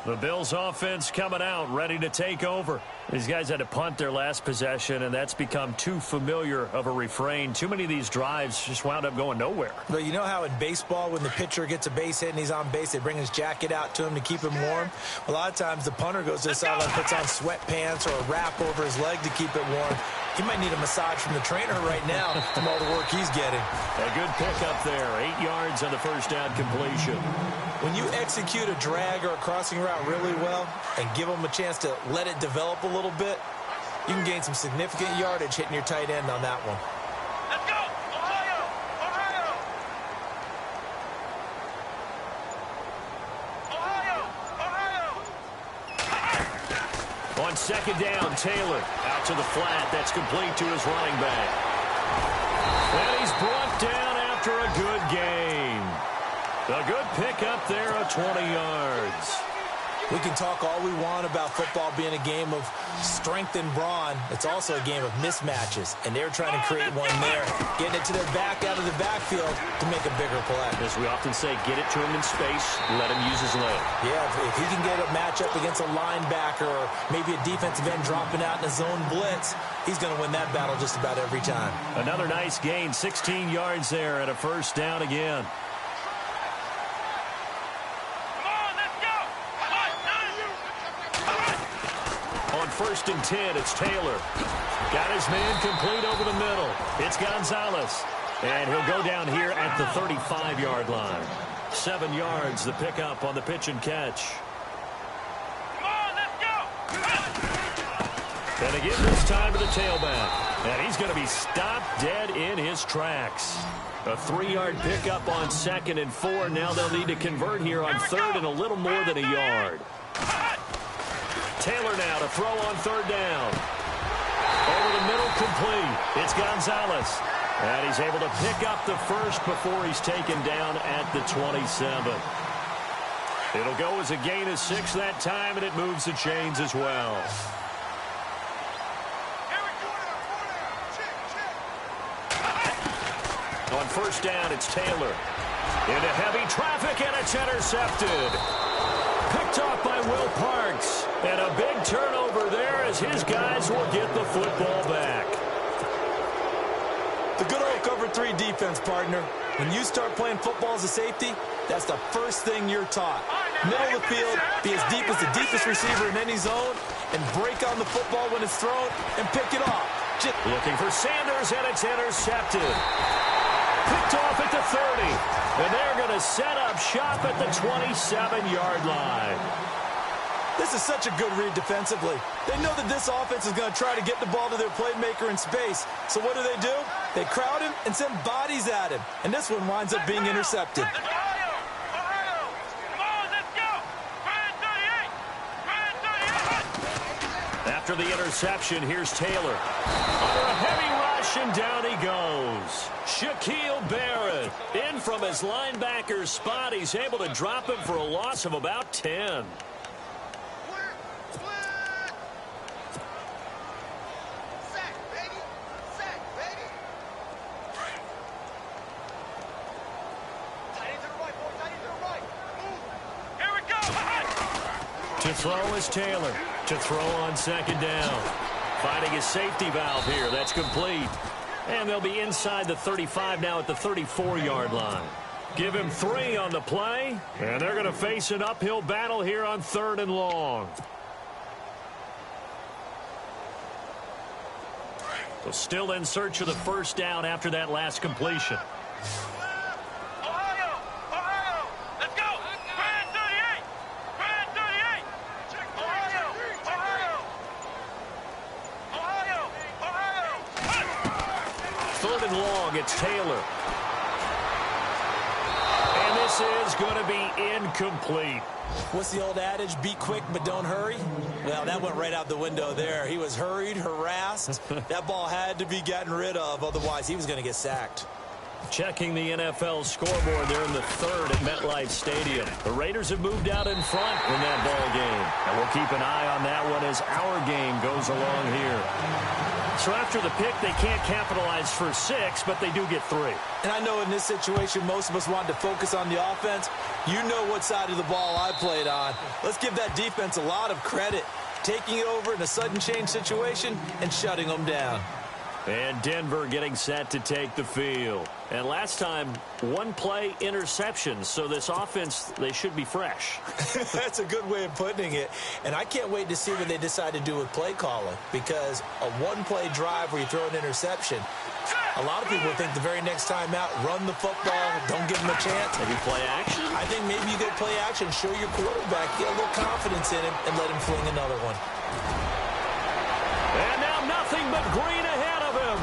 Speaker 6: The Bills offense coming out, ready to take over. These guys had to punt their last possession, and that's become too familiar of a refrain. Too many of these drives just wound up going nowhere.
Speaker 4: But you know how in baseball, when the pitcher gets a base hit and he's on base, they bring his jacket out to him to keep him warm? A lot of times the punter goes to the sideline, puts on sweatpants or a wrap over his leg to keep it warm. He might need a massage from the trainer right now from all the work he's getting.
Speaker 6: A good pickup there. 8 yards on the first down completion.
Speaker 4: When you execute a drag or a crossing route really well and give them a chance to let it develop a little bit, you can gain some significant yardage hitting your tight end on that one.
Speaker 5: Let's go! Ohio! Ohio! Ohio!
Speaker 6: On second down, Taylor out to the flat. That's complete to his running back. And he's brought down after a good game. A good pickup there of 20 yards.
Speaker 4: We can talk all we want about football being a game of strength and brawn. It's also a game of mismatches, and they're trying to create one there, getting it to their back out of the backfield to make a bigger play.
Speaker 6: As we often say, get it to him in space, let him use his leg.
Speaker 4: Yeah, if he can get a matchup against a linebacker or maybe a defensive end dropping out in a zone blitz, he's going to win that battle just about every time.
Speaker 6: Another nice gain, 16 yards there and a first down again. First and 10, it's Taylor. Got his man complete over the middle. It's Gonzalez. And he'll go down here at the 35-yard line. 7 yards, the pickup on the pitch and catch.
Speaker 5: Come on, let's go!
Speaker 6: And again this time to the tailback. And he's going to be stopped dead in his tracks. A 3-yard pickup on 2nd and 4. Now they'll need to convert here on 3rd and a little more than a yard. Taylor now to throw on 3rd down. Over the middle, complete. It's Gonzalez. And he's able to pick up the first before he's taken down at the 27. It'll go as a gain of 6 that time, and it moves the chains as well. On first down, it's Taylor. Into heavy traffic, and it's intercepted. Picked off by Will Parks. And a big turnover there as his guys will get the football back.
Speaker 4: The good old cover 3 defense, partner. When you start playing football as a safety, that's the first thing you're taught. Middle of the field, be as deep as the deepest receiver in any zone, and break on the football when it's thrown and pick it off.
Speaker 6: Looking for Sanders, and it's intercepted. Picked off at the 30. And they're going to set up shop at the 27-yard line.
Speaker 4: This is such a good read defensively. They know that this offense is going to try to get the ball to their playmaker in space. So what do? They crowd him and send bodies at him. And this one winds up being intercepted.
Speaker 5: Ohio! Ohio! Come on, let's go! Grand 38!
Speaker 6: After the interception, here's Taylor. Under a heavy rush, and down he goes. Shaquille Barrett in from his linebacker spot. He's able to drop him for a loss of about 10. To throw is Taylor. To throw on 2nd down. Finding his safety valve here. That's complete. And they'll be inside the 35 now at the 34-yard line. Give him 3 on the play. And they're going to face an uphill battle here on 3rd and long. So still in search of the first down after that last completion. It's Taylor. And this
Speaker 3: this is going to be incomplete.
Speaker 4: What's the old adage? Be quick, but don't hurry? Well, that went right out the window there. He was hurried, harassed. That ball had to be gotten rid of. Otherwise, he was going to get sacked.
Speaker 3: Checking the NFL scoreboard there in the third at MetLife Stadium. The Raiders have moved out in front in that ball game. And we'll keep an eye on that one as our game goes along here. So after the pick, they can't capitalize for 6, but they do get 3.
Speaker 4: And I know in this situation, most of us wanted to focus on the offense. You know what side of the ball I played on. Let's give that defense a lot of credit. Taking it over in a sudden change situation and shutting them down.
Speaker 3: And Denver getting set to take the field. And last time, 1-play interception. So this offense, they should be fresh.
Speaker 4: That's a good way of putting it. And I can't wait to see what they decide to do with play calling. Because a 1-play drive where you throw an interception, a lot of people think the very next time out, run the football, don't give them a chance.
Speaker 3: Maybe play action?
Speaker 4: I think maybe you go play action, show your quarterback, get a little confidence in him, and let him fling another one.
Speaker 3: And now nothing but green ahead of him.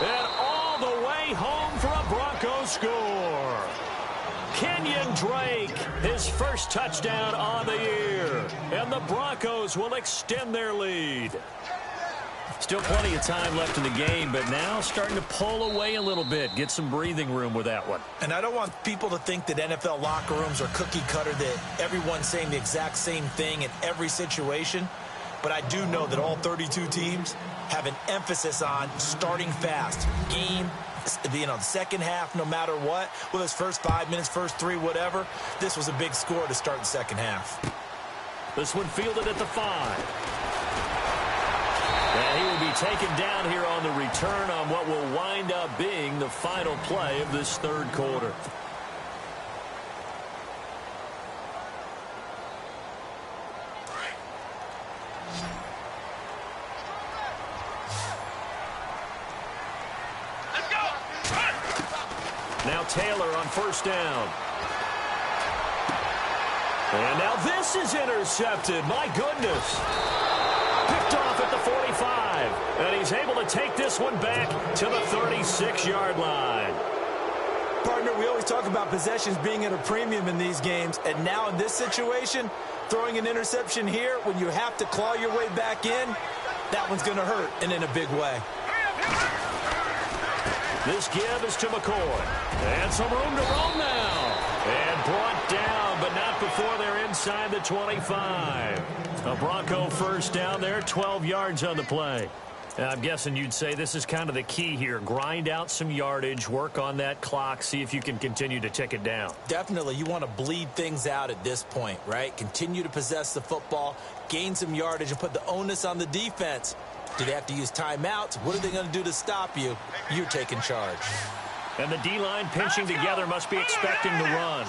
Speaker 3: And all the way home for a Broncos score. Kenyon Drake, his first touchdown on the year. And the Broncos will extend their lead. Still plenty of time left in the game, but now starting to pull away a little bit. Get some breathing room with that one.
Speaker 4: And I don't want people to think that NFL locker rooms are cookie cutter, that everyone's saying the exact same thing in every situation. But I do know that all 32 teams have an emphasis on starting fast. Game, the second half, no matter what. Whether it's first 5 minutes, first 3, whatever. This was a big score to start the second half.
Speaker 3: This one fielded at the 5. And he will be taken down here on the return on what will wind up being the final play of this third quarter. Now Taylor on first down. And now this is intercepted. My goodness. Picked off at the 45. And he's able to take this one back to the 36-yard line.
Speaker 4: Partner, we always talk about possessions being at a premium in these games. And now in this situation, throwing an interception here when you have to claw your way back in, that one's going to hurt, and in a big way.
Speaker 3: This give is to McCoy. And some room to roam now. And brought down, but not before they're inside the 25. A Bronco first down there, 12 yards on the play. I'm guessing you'd say this is kind of the key here. Grind out some yardage, work on that clock, see if you can continue to tick it down.
Speaker 4: Definitely. You want to bleed things out at this point, right? Continue to possess the football, gain some yardage, and put the onus on the defense. Do they have to use timeouts? What are they going to do to stop you? You're taking charge.
Speaker 3: And the D-line pinching together must be expecting the run.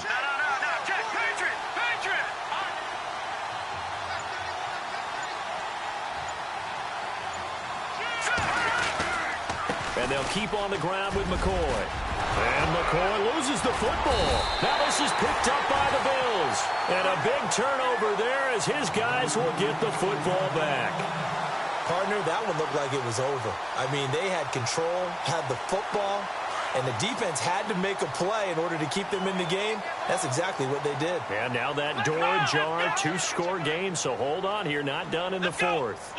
Speaker 3: And they'll keep on the ground with McCoy. And McCoy loses the football. Now this is picked up by the Bills. And a big turnover there as his guys will get the football back.
Speaker 4: Partner, that one looked like it was over. I mean, they had control, had the football, and the defense had to make a play in order to keep them in the game. That's exactly what they did.
Speaker 3: And now that door ajar, 2-score game, so hold on here, not done in the fourth.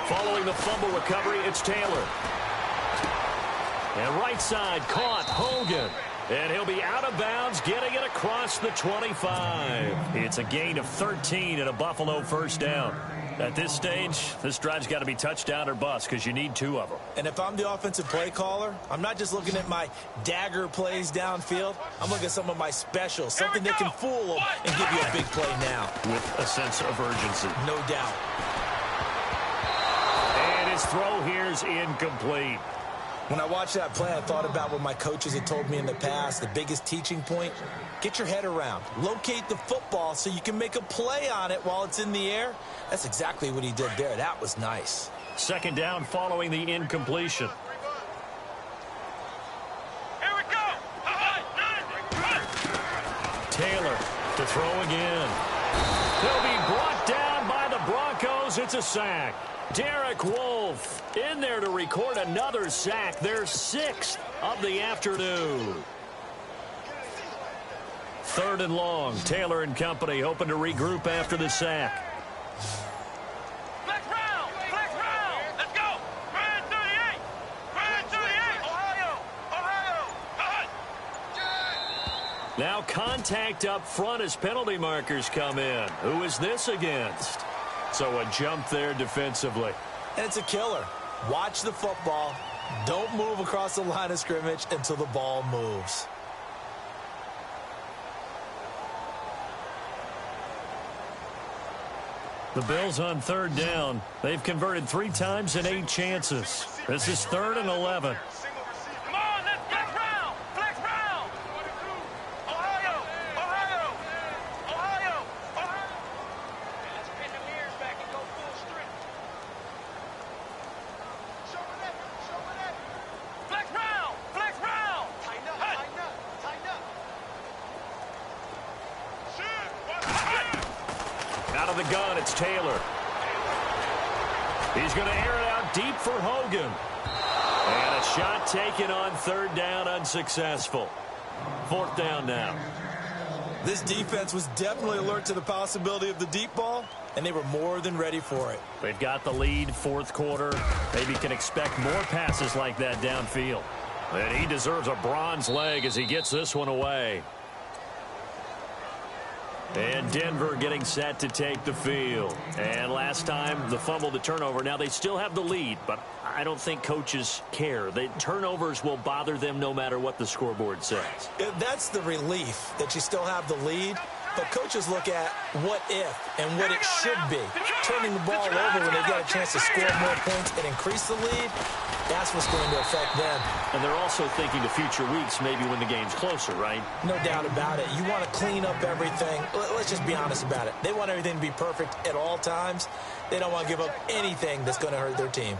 Speaker 3: Following the fumble recovery, it's Taylor. And right side caught, Hogan. And he'll be out of bounds, getting it across the 25. It's a gain of 13 and a Buffalo first down. At this stage, this drive's got to be touchdown or bust because you need 2 of them.
Speaker 4: And if I'm the offensive play caller, I'm not just looking at my dagger plays downfield. I'm looking at some of my specials, something that can fool them and give you a big play now.
Speaker 3: With a sense of urgency.
Speaker 4: No doubt.
Speaker 3: And his throw here's incomplete.
Speaker 4: When I watched that play, I thought about what my coaches had told me in the past. The biggest teaching point, get your head around. Locate the football so you can make a play on it while it's in the air. That's exactly what he did there. That was nice.
Speaker 3: Second down following the incompletion.
Speaker 5: Here we go.
Speaker 3: Taylor to throw again. He'll be brought down by the Broncos. It's a sack. Derek Wolfe in there to record another sack, their 6th of the afternoon. 3rd and long. Taylor and company hoping to regroup after the sack.
Speaker 5: Flex round! Flex round! Let's go! Grand 38! Grand 38! Ohio! Ohio! Cut!
Speaker 3: Now contact up front as penalty markers come in. Who is this against? So a jump there defensively.
Speaker 4: And it's a killer. Watch the football. Don't move across the line of scrimmage until the ball moves.
Speaker 3: The Bills on 3rd down. They've converted 3 times in 8 chances. This is 3rd and 11.
Speaker 5: Come on, let's flex round! Flex round! Ohio! Ohio! Ohio! Ohio! Let's pin the mirrors back and go full strength. Show it. Flex round! Flex round! Tighten up, tighten up, tighten up.
Speaker 3: Out of the gun, it's Taylor. He's going to air it out deep for Hogan. And a shot taken on 3rd down, unsuccessful. 4th down now.
Speaker 4: This defense was definitely alert to the possibility of the deep ball, and they were more than ready for it.
Speaker 3: They've got the lead, 4th quarter. Maybe can expect more passes like that downfield. And he deserves a bronze leg as he gets this one away. And Denver getting set to take the field. And last time, the fumble, the turnover. Now, they still have the lead, but I don't think coaches care. The turnovers will bother them no matter what the scoreboard says.
Speaker 4: That's the relief that you still have the lead. But coaches look at what if and what it should be. Turning the ball over when they've got a chance to score more points and increase the lead, that's what's going to affect them.
Speaker 3: And they're also thinking of future weeks, maybe when the game's closer, right?
Speaker 4: No doubt about it. You want to clean up everything. Let's just be honest about it. They want everything to be perfect at all times. They don't want to give up anything that's going to hurt their team.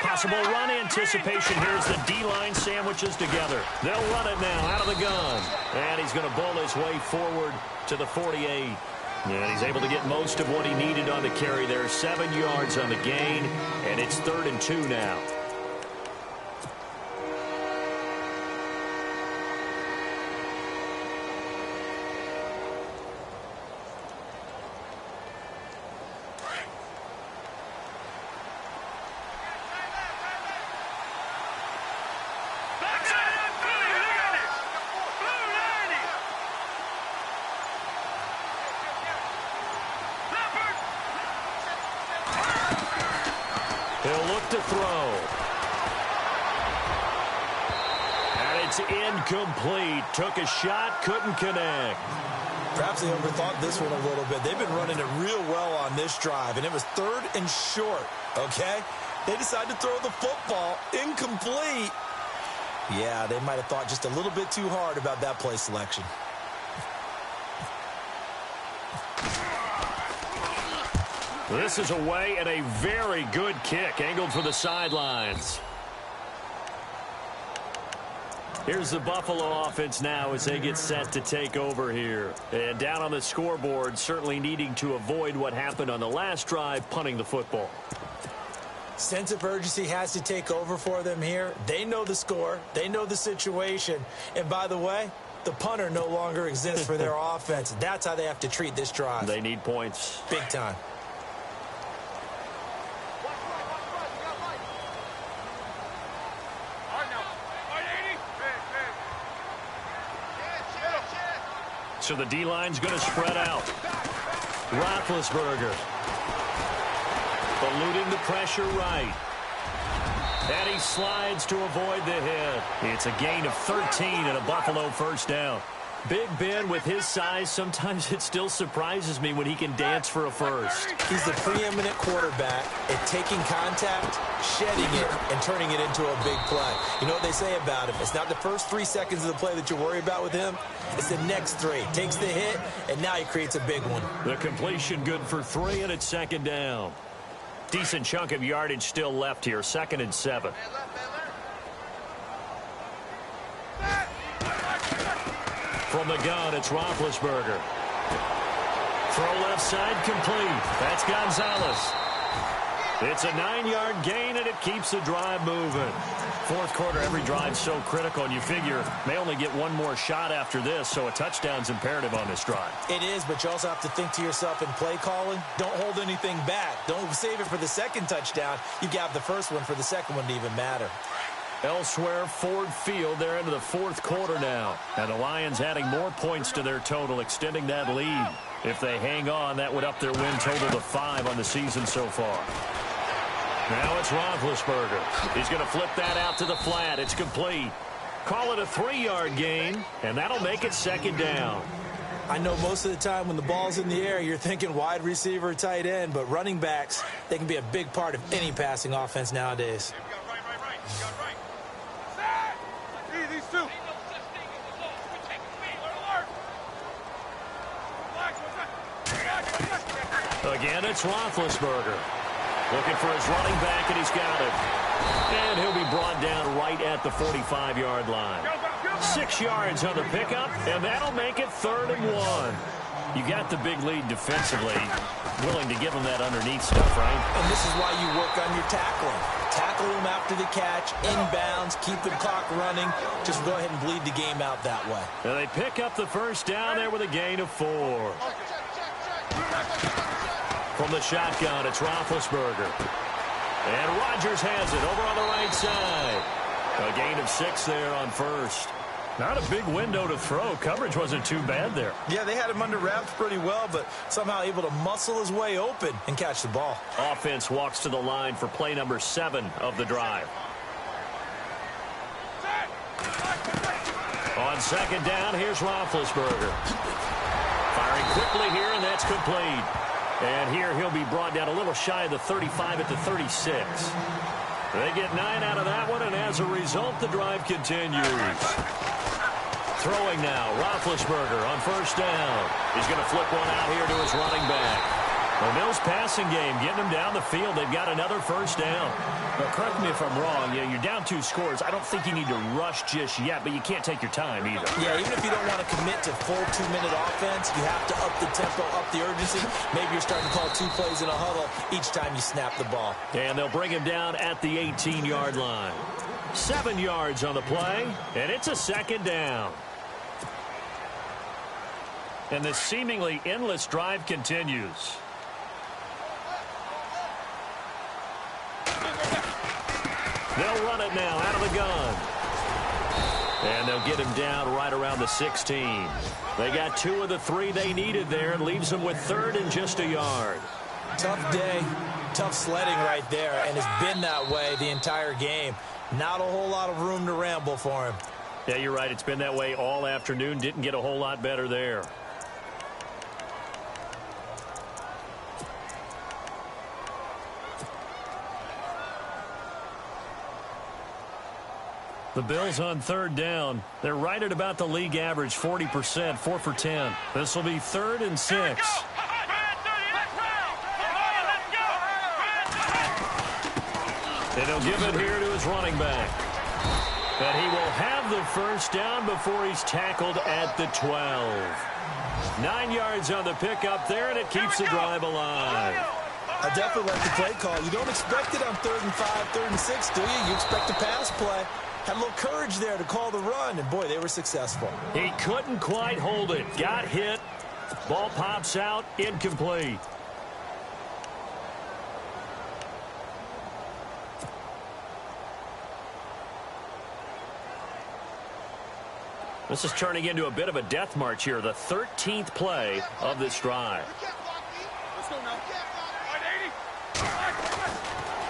Speaker 3: Possible run anticipation here as the D-line sandwiches together. They'll run it now out of the gun. And he's going to bowl his way forward to the 48. And he's able to get most of what he needed on the carry there. 7 yards on the gain, and it's 3rd and 2 now. He'll look to throw. And it's incomplete. Took a shot, couldn't connect.
Speaker 4: Perhaps they overthought this one a little bit. They've been running it real well on this drive, and it was 3rd and short, okay? They decided to throw the football incomplete. Yeah, they might have thought just a little bit too hard about that play selection.
Speaker 3: This is away and a very good kick, angled for the sidelines. Here's the Buffalo offense now as they get set to take over here. And down on the scoreboard, certainly needing to avoid what happened on the last drive, punting the football.
Speaker 4: Sense of urgency has to take over for them here. They know the score. They know the situation. And by the way, the punter no longer exists for their offense. That's how they have to treat this drive.
Speaker 3: They need points.
Speaker 4: Big time.
Speaker 3: So the D-line's going to spread out. Roethlisberger eluding the pressure right. And he slides to avoid the hit. It's a gain of 13 and a Buffalo 1st down. Big Ben, with his size, sometimes it still surprises me when he can dance for a first.
Speaker 4: He's the preeminent quarterback at taking contact, shedding it, and turning it into a big play. You know what they say about him? It's not the first 3 seconds of the play that you worry about with him. It's the next 3. Takes the hit, and now he creates a big one.
Speaker 3: The completion good for 3, and it's 2nd down.
Speaker 6: Decent chunk of yardage still left here. 2nd and 7. From the gun, it's Roethlisberger. Throw left side complete. That's Gonzalez. It's a 9-yard gain, and it keeps the drive moving. Fourth quarter, every drive's so critical, and you figure may only get one more shot after this, so a touchdown's imperative on this drive.
Speaker 4: It is, but you also have to think to yourself in play calling, don't hold anything back. Don't save it for the second touchdown. You got the first one for the second one to even matter.
Speaker 6: Elsewhere, Ford Field, they're into the fourth quarter now, and the Lions adding more points to their total, extending that lead. If they hang on, that would up their win total to 5 on the season so far. Now it's Roethlisberger. He's going to flip that out to the flat. It's complete. Call it a 3-yard gain, and that'll make it 2nd down.
Speaker 4: I know most of the time when the ball's in the air, you're thinking wide receiver, tight end, but running backs, they can be a big part of any passing offense nowadays.
Speaker 5: You got right. See, these two.
Speaker 6: Again, it's Roethlisberger. Looking for his running back, and he's got it. And he'll be brought down right at the 45-yard line. 6 yards on the pickup, and that'll make it 3rd and 1. You got the big lead defensively. Willing to give him that underneath stuff, right?
Speaker 4: And this is why you work on your tackling. Tackle him after the catch, inbounds, keep the clock running. Just go ahead and bleed the game out that way.
Speaker 6: And they pick up the first down there with a gain of 4. From the shotgun, it's Roethlisberger. And Rodgers has it over on the right side. A gain of 6 there on first. Not a big window to throw. Coverage wasn't too bad there.
Speaker 4: Yeah, they had him under wraps pretty well, but somehow able to muscle his way open and catch the ball.
Speaker 6: Offense walks to the line for play number 7 of the drive. On 2nd down, here's Roethlisberger. Firing quickly here, and that's complete. And here he'll be brought down a little shy of the 35 at the 36. They get 9 out of that one, and as a result, the drive continues. Throwing now, Roethlisberger on 1st down. He's going to flip one out here to his running back. The Bills passing game, getting them down the field. They've got another 1st down. Now, correct me if I'm wrong. Yeah, you're down 2 scores. I don't think you need to rush just yet, but you can't take your time either.
Speaker 4: Yeah, even if you don't want to commit to full 2-minute offense, you have to up the tempo, up the urgency. Maybe you're starting to call 2 plays in a huddle each time you snap the ball.
Speaker 6: And they'll bring him down at the 18-yard line. 7 yards on the play, and it's a 2nd down. And the seemingly endless drive continues. They'll run it now out of the gun. And they'll get him down right around the 16. They got 2 of the 3 they needed there. It leaves them with 3rd and just a yard.
Speaker 4: Tough day, tough sledding right there, and it's been that way the entire game. Not a whole lot of room to ramble for him.
Speaker 6: Yeah, you're right. It's been that way all afternoon. Didn't get a whole lot better there. The Bills on 3rd down. They're right at about the league average, 40%, 4 for 10. This will be 3rd and 6. And he'll give it here to his running back. And he will have the 1st down before he's tackled at the 12. 9 yards on the pickup there, and it keeps the drive alive.
Speaker 4: I definitely like the play call. You don't expect it on 3rd and 5, 3rd and 6, do you? You expect a pass play. Had a little courage there to call the run, and boy, they were successful.
Speaker 6: He couldn't quite hold it. Got hit. Ball pops out, incomplete. This is turning into a bit of a death march here, the 13th play of this drive.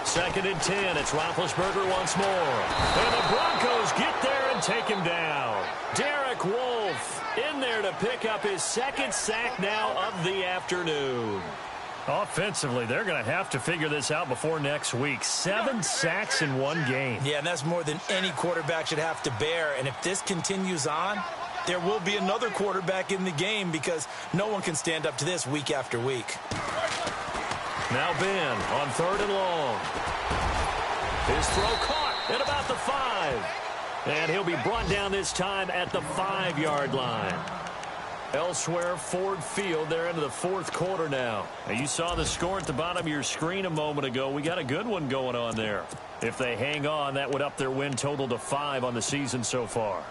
Speaker 6: 2nd and 10. It's Roethlisberger once more. And the Broncos get there and take him down. Derek Wolfe in there to pick up his 2nd sack now of the afternoon. Offensively, they're going to have to figure this out before next week. 7 sacks in 1 game.
Speaker 4: Yeah, and that's more than any quarterback should have to bear. And if this continues on, there will be another quarterback in the game because no one can stand up to this week after week.
Speaker 6: Now Ben on 3rd and long. His throw caught at about the 5. And he'll be brought down this time at the 5-yard line. Elsewhere, Ford Field, they're into the 4th quarter now. And you saw the score at the bottom of your screen a moment ago. We got a good one going on there. If they hang on, that would up their win total to 5 on the season so far.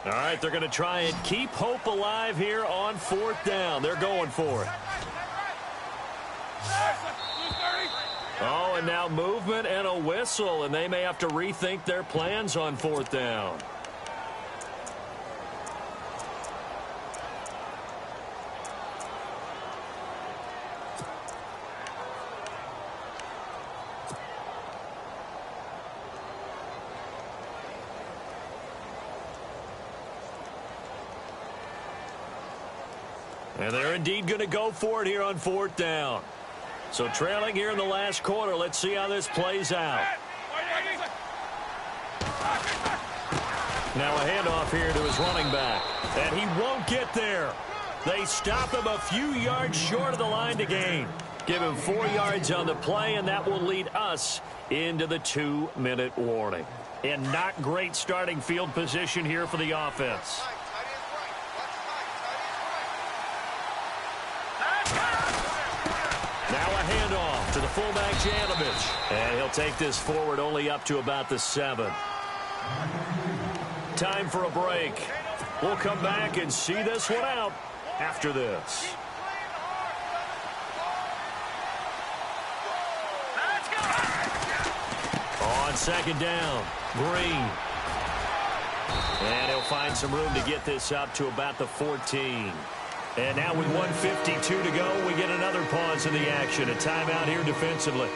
Speaker 6: All right, they're going to try and keep hope alive here on 4th down. They're going for it. Oh, and now movement and a whistle, and they may have to rethink their plans on 4th down. And they're indeed going to go for it here on 4th down. So trailing here in the last quarter. Let's see how this plays out. Now a handoff here to his running back. And he won't get there. They stop him a few yards short of the line to gain. Give him 4 yards on the play, and that will lead us into the 2-minute warning. And not great starting field position here for the offense. Now a handoff to the fullback, Janovich. And he'll take this forward only up to about the 7. Time for a break. We'll come back and see this one out after this. On 2nd down, Green. And he'll find some room to get this up to about the 14. And now with 1:52 to go, we get another pause in the action. A timeout here defensively.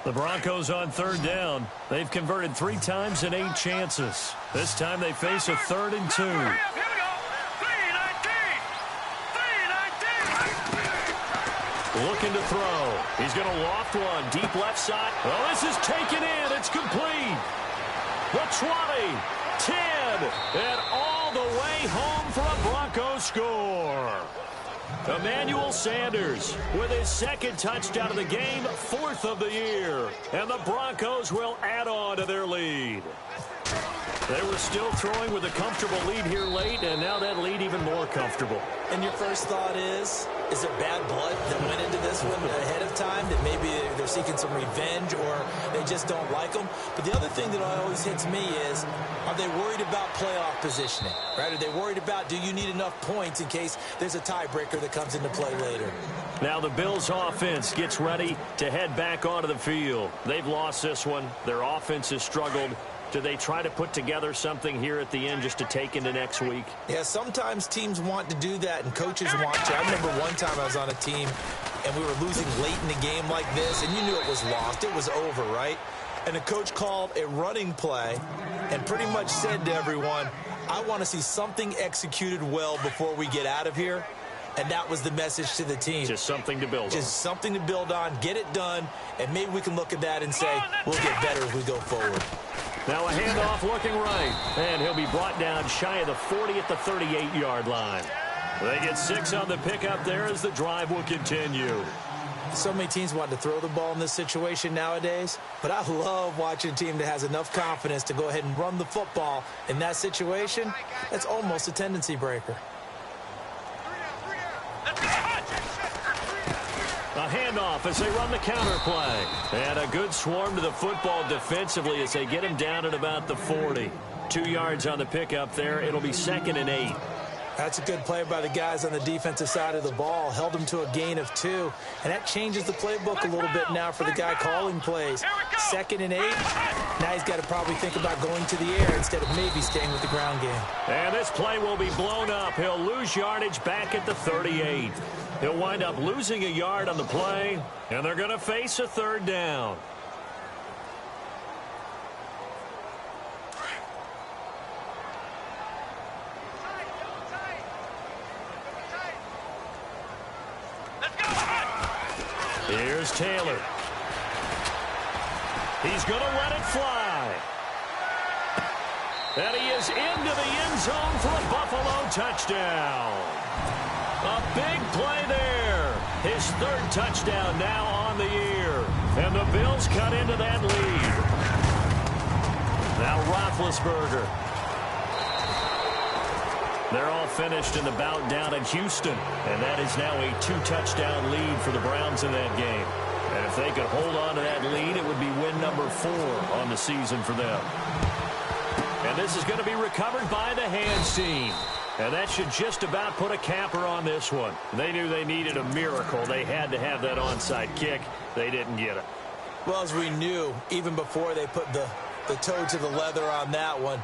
Speaker 6: The Broncos on 3rd down. They've converted 3 times in 8 chances. This time they face a 3rd and 2. Looking to throw. He's going to loft one. Deep left side. Oh, this is taken in. It's complete. The 20, 10, and all the way home for a Broncos score. Emmanuel Sanders with his 2nd touchdown of the game, 4th of the year. And the Broncos will add on to their lead. They were still throwing with a comfortable lead here late, and now that lead even more comfortable.
Speaker 4: And your first thought is there bad blood that went into this one ahead of time, that maybe they're seeking some revenge or they just don't like them? But the other thing that always hits me is, are they worried about playoff positioning? Right? Are they worried about, do you need enough points in case there's a tiebreaker that comes into play later?
Speaker 6: Now the Bills offense gets ready to head back onto the field. They've lost this one. Their offense has struggled. Do they try to put together something here at the end just to take into next week?
Speaker 4: Yeah, sometimes teams want to do that and coaches want to. I remember one time I was on a team and we were losing late in the game like this, and you knew it was lost. It was over, right? And the coach called a running play and pretty much said to everyone, I want to see something executed well before we get out of here. And that was the message to the team.
Speaker 6: Just something to build on.
Speaker 4: Just something to build on, get it done, and maybe we can look at that and say, we'll get better as we go forward.
Speaker 6: Now a handoff looking right, and he'll be brought down shy of the 40 at the 38-yard line. They get 6 on the pickup there as the drive will continue.
Speaker 4: So many teams want to throw the ball in this situation nowadays, but I love watching a team that has enough confidence to go ahead and run the football in that situation. That's almost a tendency breaker.
Speaker 6: A handoff as they run the counter play. And a good swarm to the football defensively as they get him down at about the 40. 2 yards on the pickup there. It'll be 2nd and 8.
Speaker 4: That's a good play by the guys on the defensive side of the ball. Held him to a gain of 2. And that changes the playbook a little bit now for the guy calling plays. 2nd and 8. Now he's got to probably think about going to the air instead of maybe staying with the ground game.
Speaker 6: And this play will be blown up. He'll lose yardage back at the 38. He'll wind up losing a yard on the play, and they're going to face a 3rd down. Here's Taylor. He's going to let it fly.
Speaker 3: And he is into the end zone for a Buffalo touchdown. A big play there. His third touchdown now on the year. And the Bills cut into that lead. Now Roethlisberger. They're all finished in the bout down in Houston. And that is now a 2-touchdown lead for the Browns in that game. And if they could hold on to that lead, it would be win number 4 on the season for them. And this is going to be recovered by the hands team. And that should just about put a capper on this one. They knew they needed a miracle. They had to have that onside kick. They didn't get it.
Speaker 4: Well, as we knew, even before they put the toe to the leather on that one,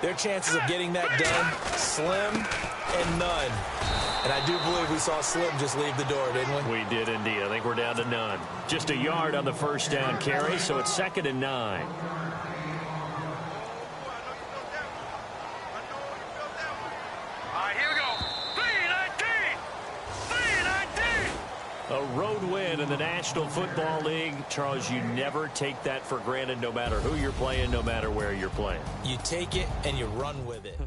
Speaker 4: their chances of getting that done, slim and none. And I do believe we saw Slim just leave the door, didn't we?
Speaker 3: We did indeed. I think we're down to none. Just a yard on the first down carry, so it's 2nd and 9.
Speaker 5: All right, here we go. 3-19! 3-19!
Speaker 3: A road win in the National Football League. Charles, you never take that for granted no matter who you're playing, no matter where you're playing.
Speaker 4: You take it and you run with it.